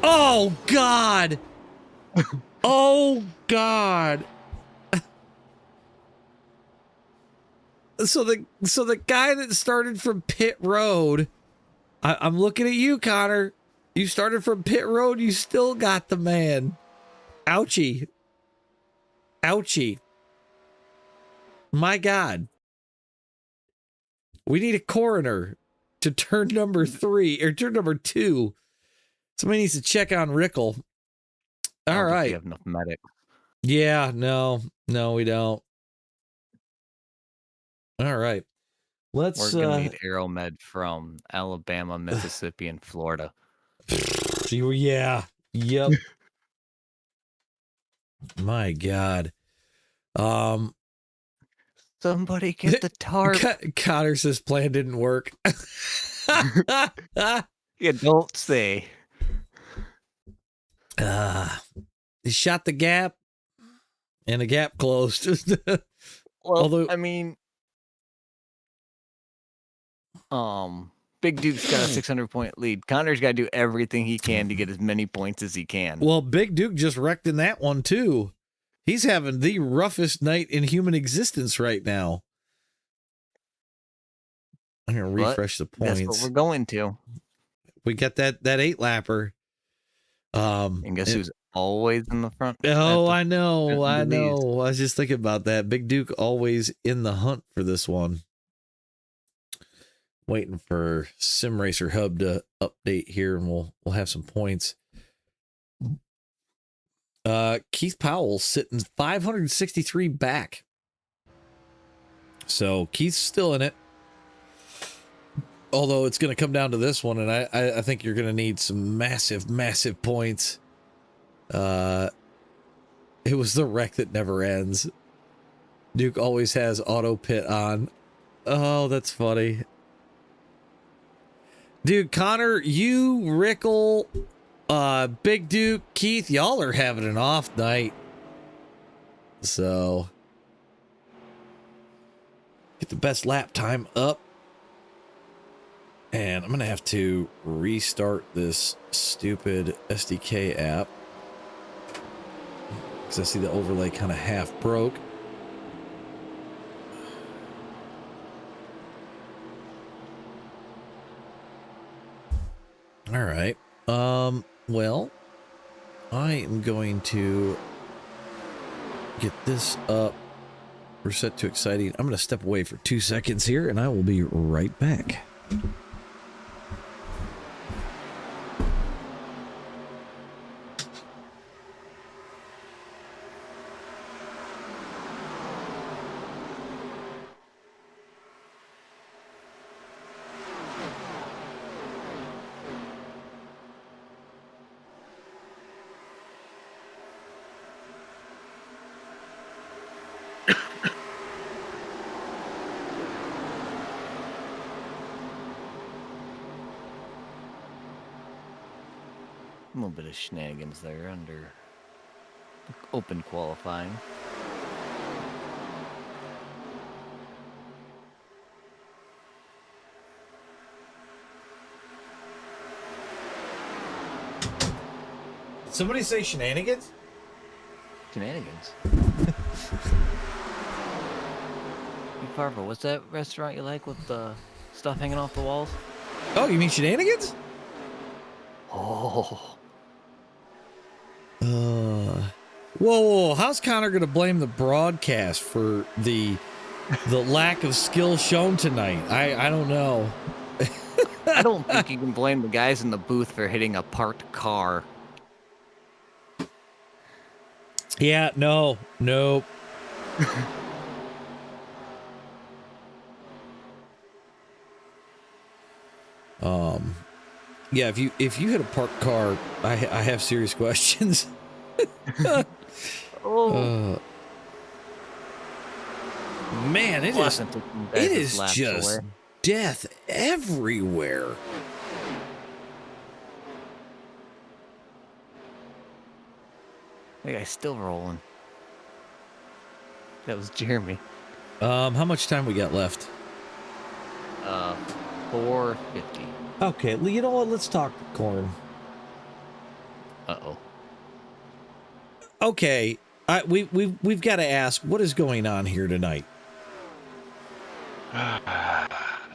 Oh, God. Oh, God. So the guy that started from pit road, I'm looking at you, Connor. You started from pit road. You still got the man. Ouchie. Ouchie. My God. We need a coroner to turn number 3 or turn number 2. Somebody needs to check on Rickle. All right. We have enough medic. Yeah, no, we don't. All right. Let's We're gonna need Aeromed from Alabama, Mississippi, and Florida. Yeah. Yep. My God. Somebody get the tarp. Connor says plan didn't work. You don't say. He shot the gap and the gap closed. Well, Although, I mean, Big Duke's got a 600-point lead. Connor's got to do everything he can to get as many points as he can. well, Big Duke just wrecked in that one too. He's having the roughest night in human existence right now. I'm gonna refresh the points. That's what we're going to. We got that 8-lapper. And guess who's always in the front? Oh, I know. I was just thinking about that. Big Duke always in the hunt for this one. Waiting for Sim Racer Hub to update here, and we'll have some points. Keith Powell sitting 563 back. So Keith's still in it. Although it's going to come down to this one, and I think you're going to need some massive, massive points. It was the wreck that never ends. Duke always has auto pit on. Oh, that's funny. Dude, Connor, you, Rickle, Big Duke, Keith, y'all are having an off night. So, get the best lap time up. And I'm going to have to restart this stupid SDK app. Because I see the overlay kind of half broke. All right. Well, I am going to get this up. We're set to exciting. I'm going to step away for 2 seconds here, and I will be right back. A little bit of shenanigans there under open qualifying. Did somebody say shenanigans? Shenanigans. Farva, what's that restaurant you like with the stuff hanging off the walls? Oh, you mean Shenanigans? Oh. Whoa, how's Connor gonna blame the broadcast for the lack of skill shown tonight? I don't know. I don't think you can blame the guys in the booth for hitting a parked car. Yeah, nope. Yeah, if you hit a parked car, I have serious questions. Man, it is just death everywhere. That guy's still rolling. That was Jeremy. How much time we got left? 450. Okay, you know what? Let's talk corn. Uh-oh. Okay, we've got to ask, what is going on here tonight?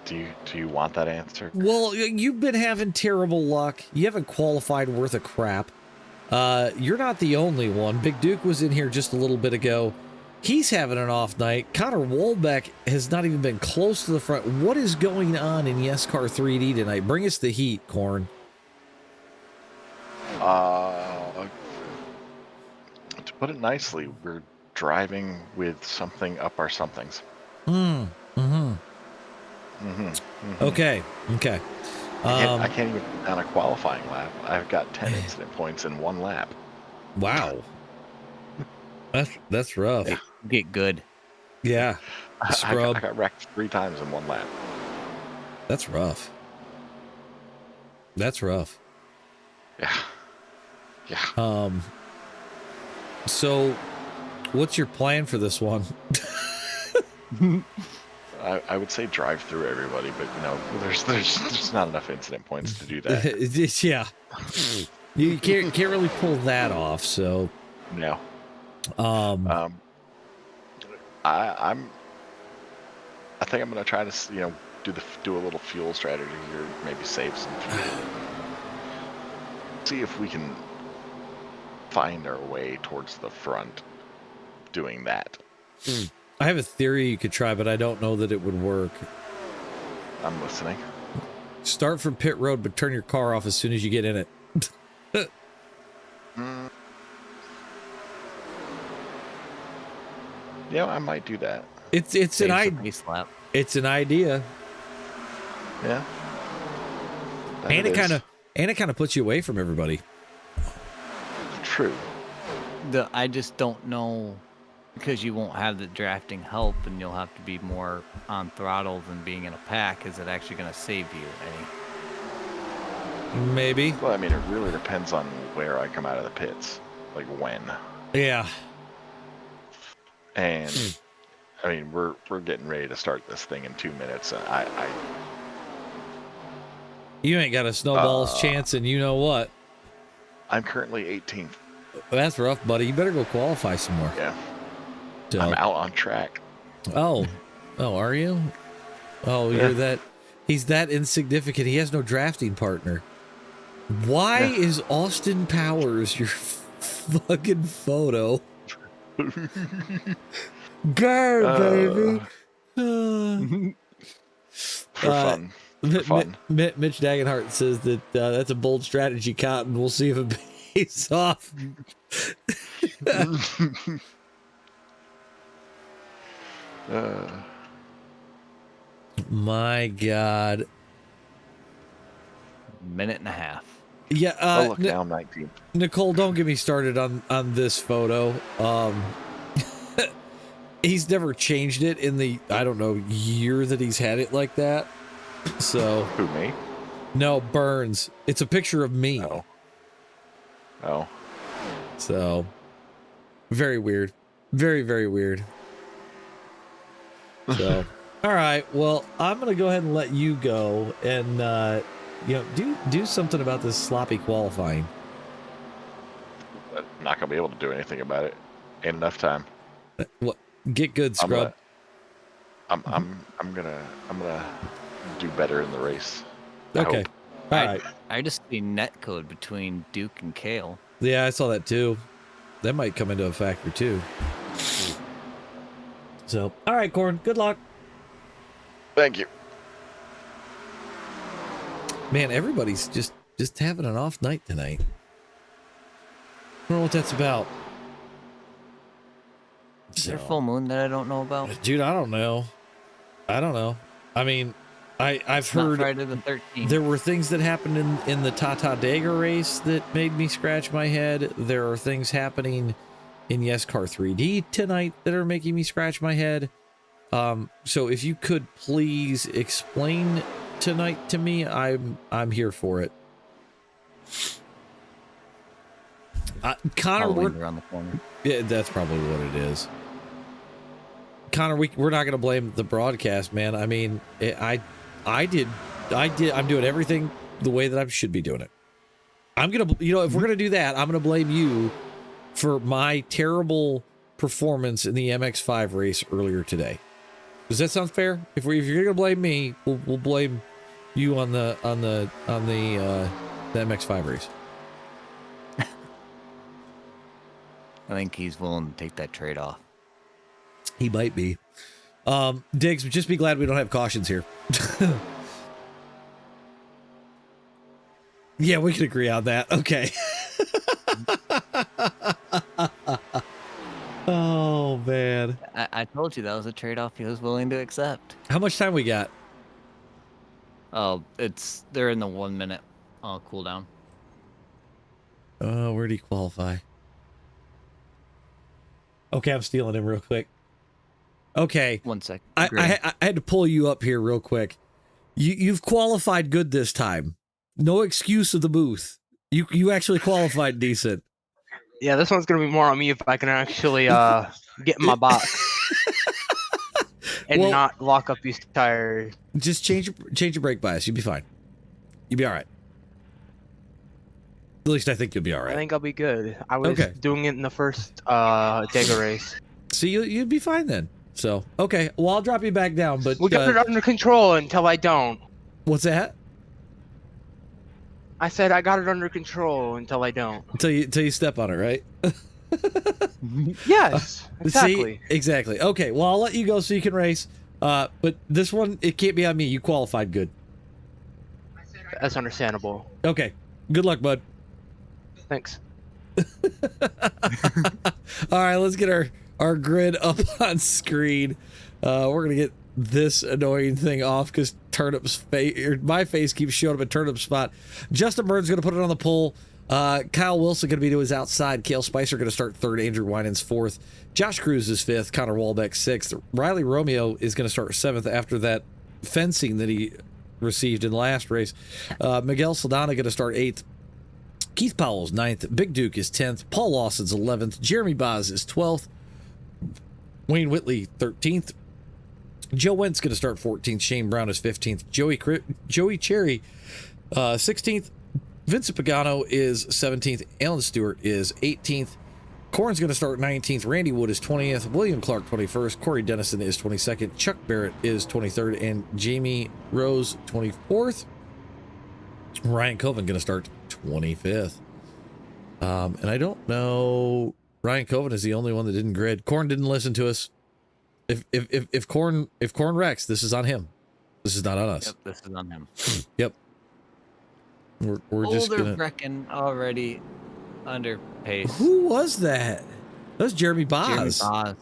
Do you want that answer? Well, you've been having terrible luck. You haven't qualified worth a crap. You're not the only one. Big Duke was in here just a little bit ago. He's having an off night. Connor Wolbeck has not even been close to the front. What is going on in YESCAR 3D tonight? Bring us the heat, Corn. To put it nicely, we're driving with something up our somethings. Okay. I can't even put down a qualifying lap. I've got 10 incident points in one lap. Wow. That's rough. Hey, get good. Yeah. Scrub. I got wrecked 3 times in one lap. That's rough. Yeah. So what's your plan for this one? I would say drive through everybody, but there's not enough incident points to do that. Yeah. You can't really pull that off, so No. I think I'm gonna try to do a little fuel strategy here, maybe save some fuel. See if we can find our way towards the front doing that. I have a theory you could try, but I don't know that it would work. I'm listening. Start from pit road, but turn your car off as soon as you get in it. Yeah, I might do that. It's an idea. It's an idea. Yeah. And it kind of puts you away from everybody. True. I just don't know, because you won't have the drafting help and you'll have to be more on throttle than being in a pack. Is it actually going to save you any? Maybe. Well, I mean, it really depends on where I come out of the pits, like when. Yeah. And I mean, we're getting ready to start this thing in 2 minutes. You ain't got a snowball's chance, and you know what? I'm currently 18th. That's rough, buddy. You better go qualify some more. Yeah. So, I'm out on track. Oh, are you? Oh, Yeah. you're that. He's that insignificant. He has no drafting partner. Why is Austin Powers your fucking photo? Go, baby. For fun. For fun. Mitch Dagenhart says that that's a bold strategy, Cotton. We'll see if it pays off. My God. Minute and a half. Yeah. Look, now I'm 19th. Nicole, don't get me started on this photo. He's never changed it in the, I don't know, year that he's had it like that. So. Who, me? No, Burns. It's a picture of me. Oh. So. Very weird. Very, very weird. So. All right. Well, I'm going to go ahead and let you go and, do something about this sloppy qualifying. I'm not going to be able to do anything about it. Ain't enough time. What? Get good, scrub. I'm gonna do better in the race. I Okay. hope. All right. I just see netcode between Duke and Kale. Yeah, I saw that too. That might come into a factor too. So, all right, Corn. Good luck. Thank you. Man, everybody's just having an off night tonight. I don't know what that's about. Is there a full moon that I don't know about? Dude, I don't know. I mean, I've It's not heard Friday the 13th. there were things that happened in the Tata Dagger race that made me scratch my head. There are things happening in YESCAR 3D tonight that are making me scratch my head. So if you could please explain tonight to me, I'm here for it. Connor, Halloween's around the corner. yeah, that's probably what it is. Connor, we're not going to blame the broadcast, man. I mean, I'm doing everything the way that I should be doing it. I'm going to, if we're going to do that, I'm going to blame you for my terrible performance in the MX-5 race earlier today. Does that sound fair? If you're going to blame me, we'll blame you on the MX-5 race. I think he's willing to take that trade-off. He might be. Diggs, just be glad we don't have cautions here. Yeah, we can agree on that. Okay. Oh, man. I told you that was a trade-off he was willing to accept. How much time we got? Oh, they're in the 1 minute cooldown. Where'd he qualify? Okay, I'm stealing him real quick. Okay. 1 sec. I had to pull you up here real quick. You've qualified good this time. No excuse of the booth. You actually qualified decent. Yeah, this one's gonna be more on me if I can actually get in my box and not lock up these tires. Just change your brake bias. You'll be fine. You'll be all right. At least I think you'll be all right. I think I'll be good. I was Okay. doing it in the first Dagger race. So you'd be fine then. So okay, well I'll drop you back down. But We got it under control until I don't. what's that? I said I got it under control until I don't. Until you step on it, right? Yes, exactly. See? Exactly. Okay, well I'll let you go so you can race. But this one, it can't be on me. You qualified good. That's understandable. Okay. Good luck, bud. Thanks. All right, let's get our grid up on screen. We're gonna get this annoying thing off because my face keeps showing up at Turnip spot. Justin Bird's gonna put it on the pole. Kyle Wilson gonna be to his outside. Kale Spicer gonna start third. Andrew Winans fourth. Josh Cruz is fifth. Connor Walbeck sixth. Riley Romeo is gonna start seventh after that fencing that he received in the last race. Miguel Saldana gonna start eighth. Keith Powell's 9th. Big Duke is 10th. Paul Lawson's 11th. Jeremy Boz is 12th. Wayne Whitley 13th. Joe Wentz going to start 14th. Shane Brown is 15th. Joey Cherry 16th. Vincent Pagano is 17th. Alan Stewart is 18th. Corn's going to start 19th. Randy Wood is 20th. William Clark 21st. Corey Dennison is 22nd. Chuck Barrett is 23rd. And Jamie Rose 24th. Ryan Coven going to start 25th. And I don't know. Ryan Coven is the only one that didn't grid. Corn didn't listen to us. If Corn wrecks, this is on him. This is not on us. Yep, this is on him. Yep. We're just gonna. Wrecking already under pace. Who was that? That was Jeremy Boz. Jeremy Boz.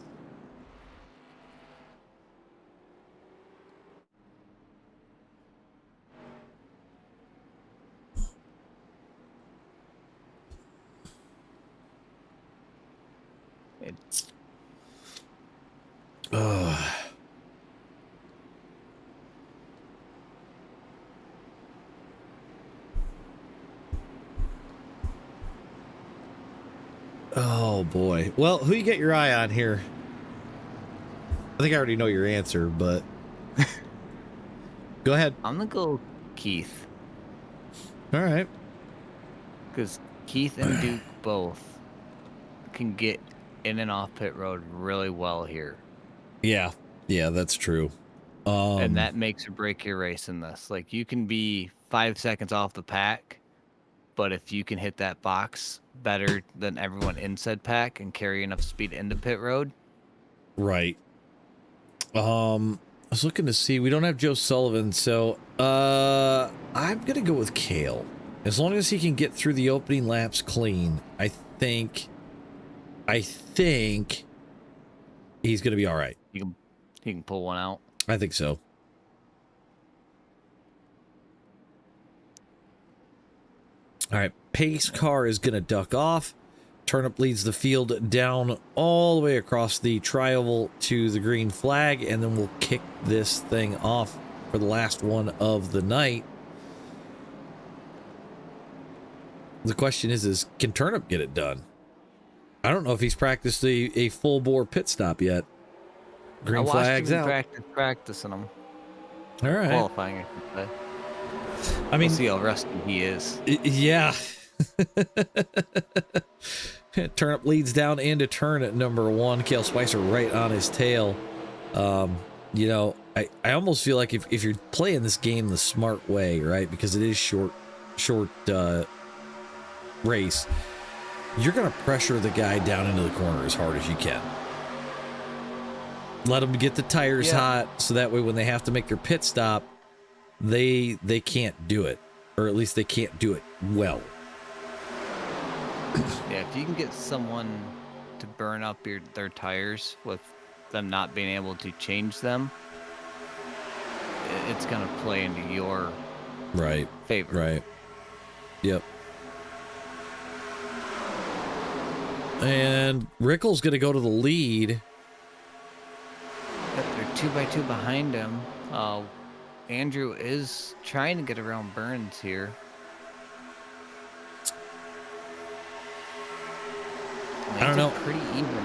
Oh boy. Well, who you got your eye on here? I think I already know your answer, but go ahead. I'm gonna go Keith, All right. because Keith and Duke both can get in and off pit road really well here. Yeah, that's true. And that makes or break your race in this. Like, you can be 5 seconds off the pack, but if you can hit that box better than everyone in said pack and carry enough speed into pit road. Right. I was looking to see, we don't have Joe Sullivan, so I'm gonna go with Kale. As long as he can get through the opening laps clean, I think he's gonna be all right. He can pull one out. I think so. All right, pace car is going to duck off. Turnip leads the field down all the way across the trioval to the green flag, and then we'll kick this thing off for the last one of the night. The question is can Turnip get it done? I don't know if he's practiced a full bore pit stop yet. Green flags out. Practicing them. All right. Qualifying, I should say. I mean, we'll see how rusty he is. Yeah. Turnip leads down into turn at number 1. Kale Spicer right on his tail. You know, I almost feel like if you're playing this game the smart way, right? Because it is short race, you're going to pressure the guy down into the corner as hard as you can. Let them get the tires hot, so that way when they have to make their pit stop, they can't do it, or at least they can't do it well. Yeah, if you can get someone to burn up their tires with them not being able to change them, it's going to play into your favor. Right. Yep. And Rickle's going to go to the lead. Yep, they're 2 by 2 behind him. Andrew is trying to get around Burns here. I don't know. Pretty even.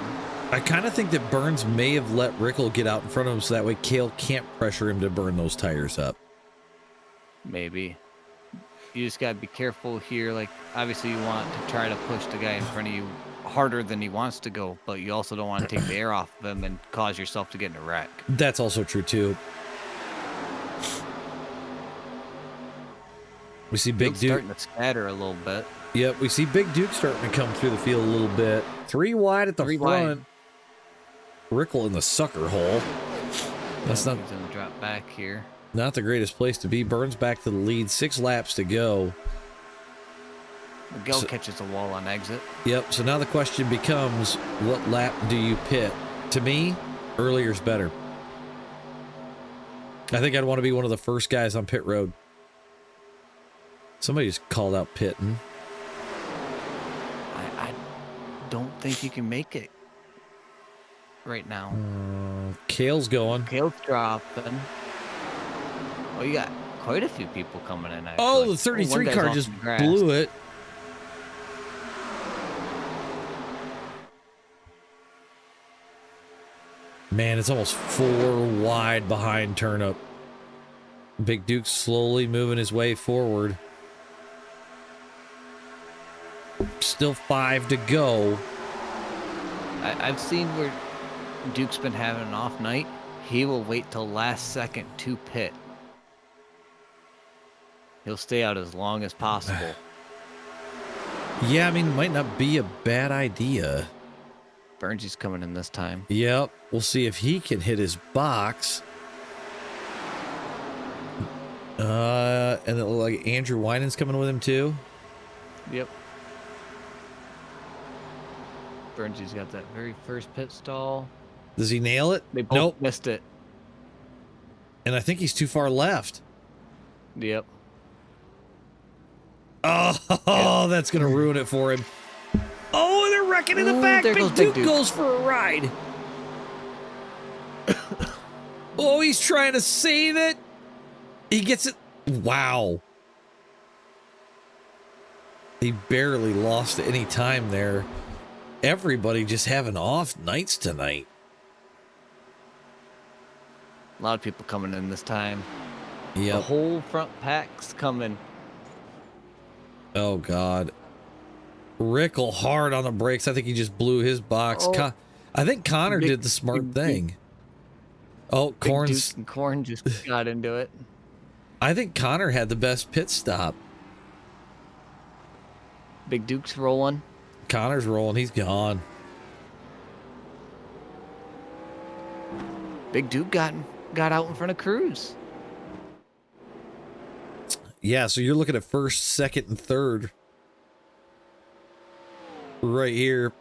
I kind of think that Burns may have let Rickle get out in front of him so that way Kale can't pressure him to burn those tires up. Maybe. You just got to be careful here. Like, obviously you want to try to push the guy in front of you harder than he wants to go, but you also don't want to take the air off of him and cause yourself to get in a wreck. That's also true too. We see Big Duke starting to scatter a little bit. Yep, we see Big Duke starting to come through the field a little bit. 3 wide at the front. Wide. Rickle in the sucker hole. That's not He's gonna drop back here. Not the greatest place to be. Burns back to the lead. 6 laps to go. Miguel catches a wall on exit. Yep, so now the question becomes, what lap do you pit? To me, earlier's better. I think I'd want to be one of the first guys on pit road. Somebody just called out pitting. I don't think you can make it right now. Kale's going. Kale's dropping. Oh, you got quite a few people coming in, actually. Oh, the 33 car just blew it. Man, it's almost 4 wide behind Turnip. Big Duke slowly moving his way forward. Still 5 to go. I've seen where Duke's been having an off night. He will wait till last second to pit. He'll stay out as long as possible. Yeah, I mean, it might not be a bad idea. Burnsy's coming in this time. Yep, we'll see if he can hit his box. And it looks like Andrew Winans coming with him too. Yep. Burnsy's got that very first pit stall. Does he nail it? They both missed it. And I think he's too far left. Yep. Oh, that's going to ruin it for him. Oh, they're wrecking in the back. Big Duke goes for a ride. Oh, he's trying to save it. He gets it. Wow. He barely lost any time there. Everybody just having off nights tonight. A lot of people coming in this time. Yeah. The whole front pack's coming. Oh, God. Rickle hard on the brakes. I think he just blew his box. Oh, I think Connor did the smart thing. Oh, Big Corn's. Duke and Corn just got into it. I think Connor had the best pit stop. Big Duke's rolling. Connor's rolling. He's gone. Big Duke got out in front of Cruz. Yeah, so you're looking at first, second, and third. Right here.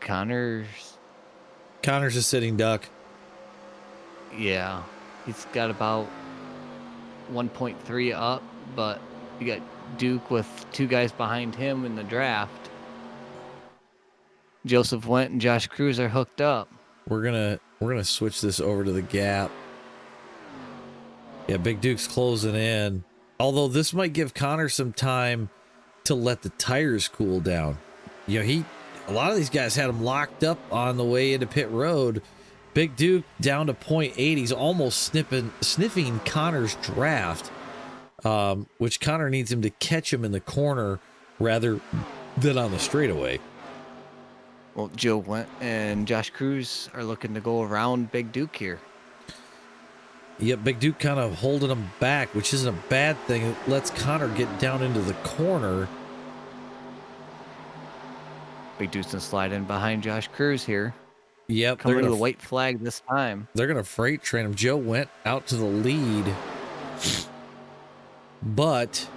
Connor's Connor's a sitting duck. Yeah, he's got about 1.3 up, but you got Duke with 2 guys behind him in the draft. Joseph Went and Josh Cruz are hooked up. We're gonna switch this over to the gap. Yeah, Big Duke's closing in. Although this might give Connor some time to let the tires cool down. You know, a lot of these guys had him locked up on the way into pit road. Big Duke down to 0.8. He's almost sniffing Connor's draft, which Connor needs him to catch him in the corner rather than on the straightaway. Well, Joe Went and Josh Cruz are looking to go around Big Duke here. Yep, Big Duke kind of holding him back, which isn't a bad thing. It lets Connor get down into the corner. Big Duke's gonna slide in behind Josh Cruz here. Yep, Coming to the white flag this time. They're going to freight train him. Joe Went out to the lead. But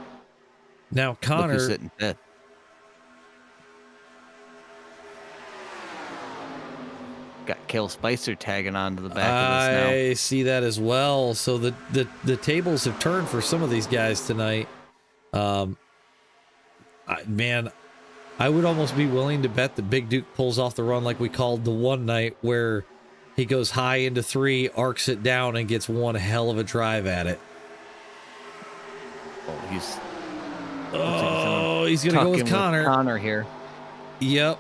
now Look Connor... who's sitting fifth. Got Cale Spicer tagging onto the back of this now. I see that as well. So the tables have turned for some of these guys tonight. Man, I would almost be willing to bet that Big Duke pulls off the run like we called the one night where he goes high into 3, arcs it down, and gets one hell of a drive at it. Oh, He's going to go with Connor. Connor here. Yep.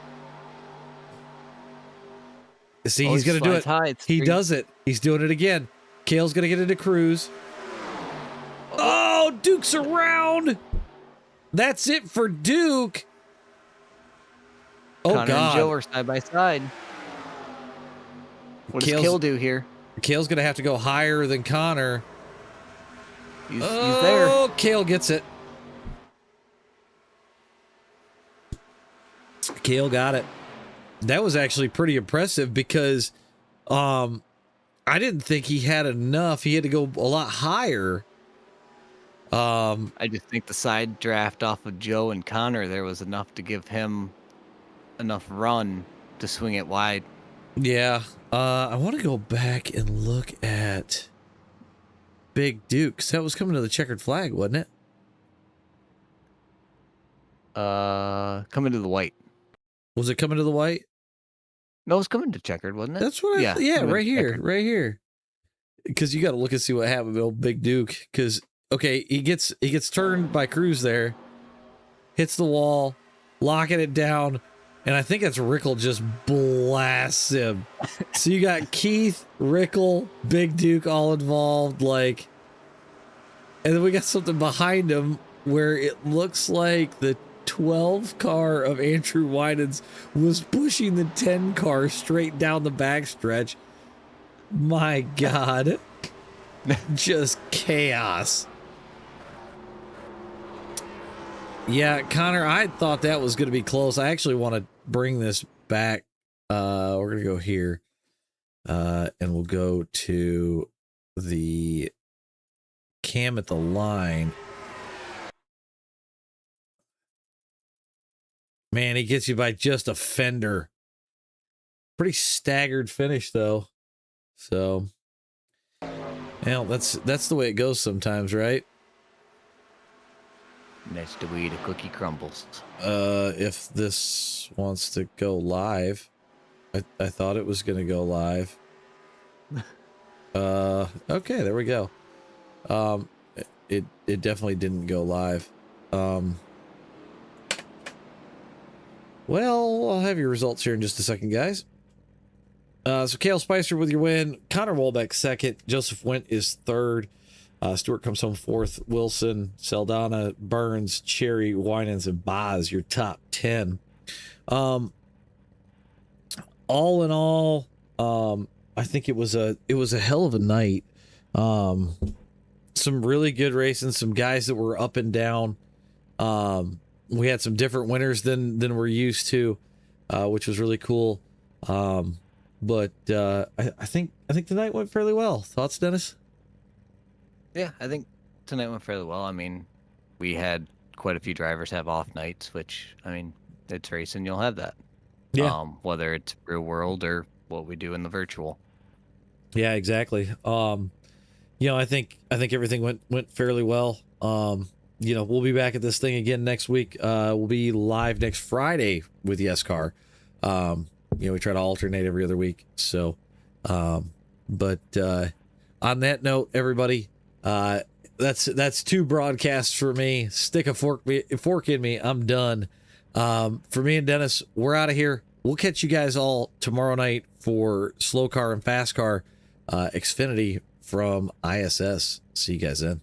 See, he's going to do it. High. He does it. He's doing it again. Cale's going to get into Cruz. Oh, Duke's around. That's it for Duke. Oh, Connor God. and Joe are side by side. What does Cale do here? Cale's going to have to go higher than Connor. He's there. Oh, Cale gets it. Cale got it. That was actually pretty impressive because I didn't think he had enough. He had to go a lot higher. I just think the side draft off of Joe and Connor there was enough to give him enough run to swing it wide. Yeah. I want to go back and look at Big Duke, 'cause that was coming to the checkered flag, wasn't it? Coming to the white. Was it coming to the white? No, it was coming to checkered, wasn't it? That's what right here, right here. Because you got to look and see what happened with old Big Duke. Because okay, he gets turned by Cruz there, hits the wall, locking it down, and I think it's Rickle just blasts him. So you got Keith, Rickle, Big Duke all involved, like, and then we got something behind him where it looks like the 12 car of Andrew Winans was pushing the 10 car straight down the backstretch. My God. Just chaos. Yeah, Connor, I thought that was going to be close. I actually want to bring this back. We're going to go here. And we'll go to the cam at the line. Man, he gets you by just a fender. Pretty staggered finish, though. So, well, that's the way it goes sometimes, right? That's the way the cookie crumbles. If this wants to go live, I thought it was going to go live. Okay, there we go. It definitely didn't go live. Well, I'll have your results here in just a second, guys. So Cale Spicer with your win. Connor Wolbeck second. Joseph Went is third. Stewart comes home fourth. Wilson, Saldana, Burns, Cherry, Winans, and Boz, your top 10. All in all, I think it was a hell of a night. Some really good racing, some guys that were up and down. We had some different winners than we're used to, which was really cool. But I think the night went fairly well. Thoughts, Dennis? Yeah, I think tonight went fairly well. I mean, we had quite a few drivers have off nights, which, I mean, it's racing, you'll have that. Yeah. Whether it's real world or what we do in the virtual. Yeah, exactly. I think everything went fairly well. We'll be back at this thing again next week. We'll be live next Friday with YESCAR. We try to alternate every other week. So, but on that note, everybody, that's 2 broadcasts for me. Stick a fork in me. I'm done. For me and Dennis, we're out of here. We'll catch you guys all tomorrow night for Slow Car and Fast Car Xfinity from ISS. See you guys then.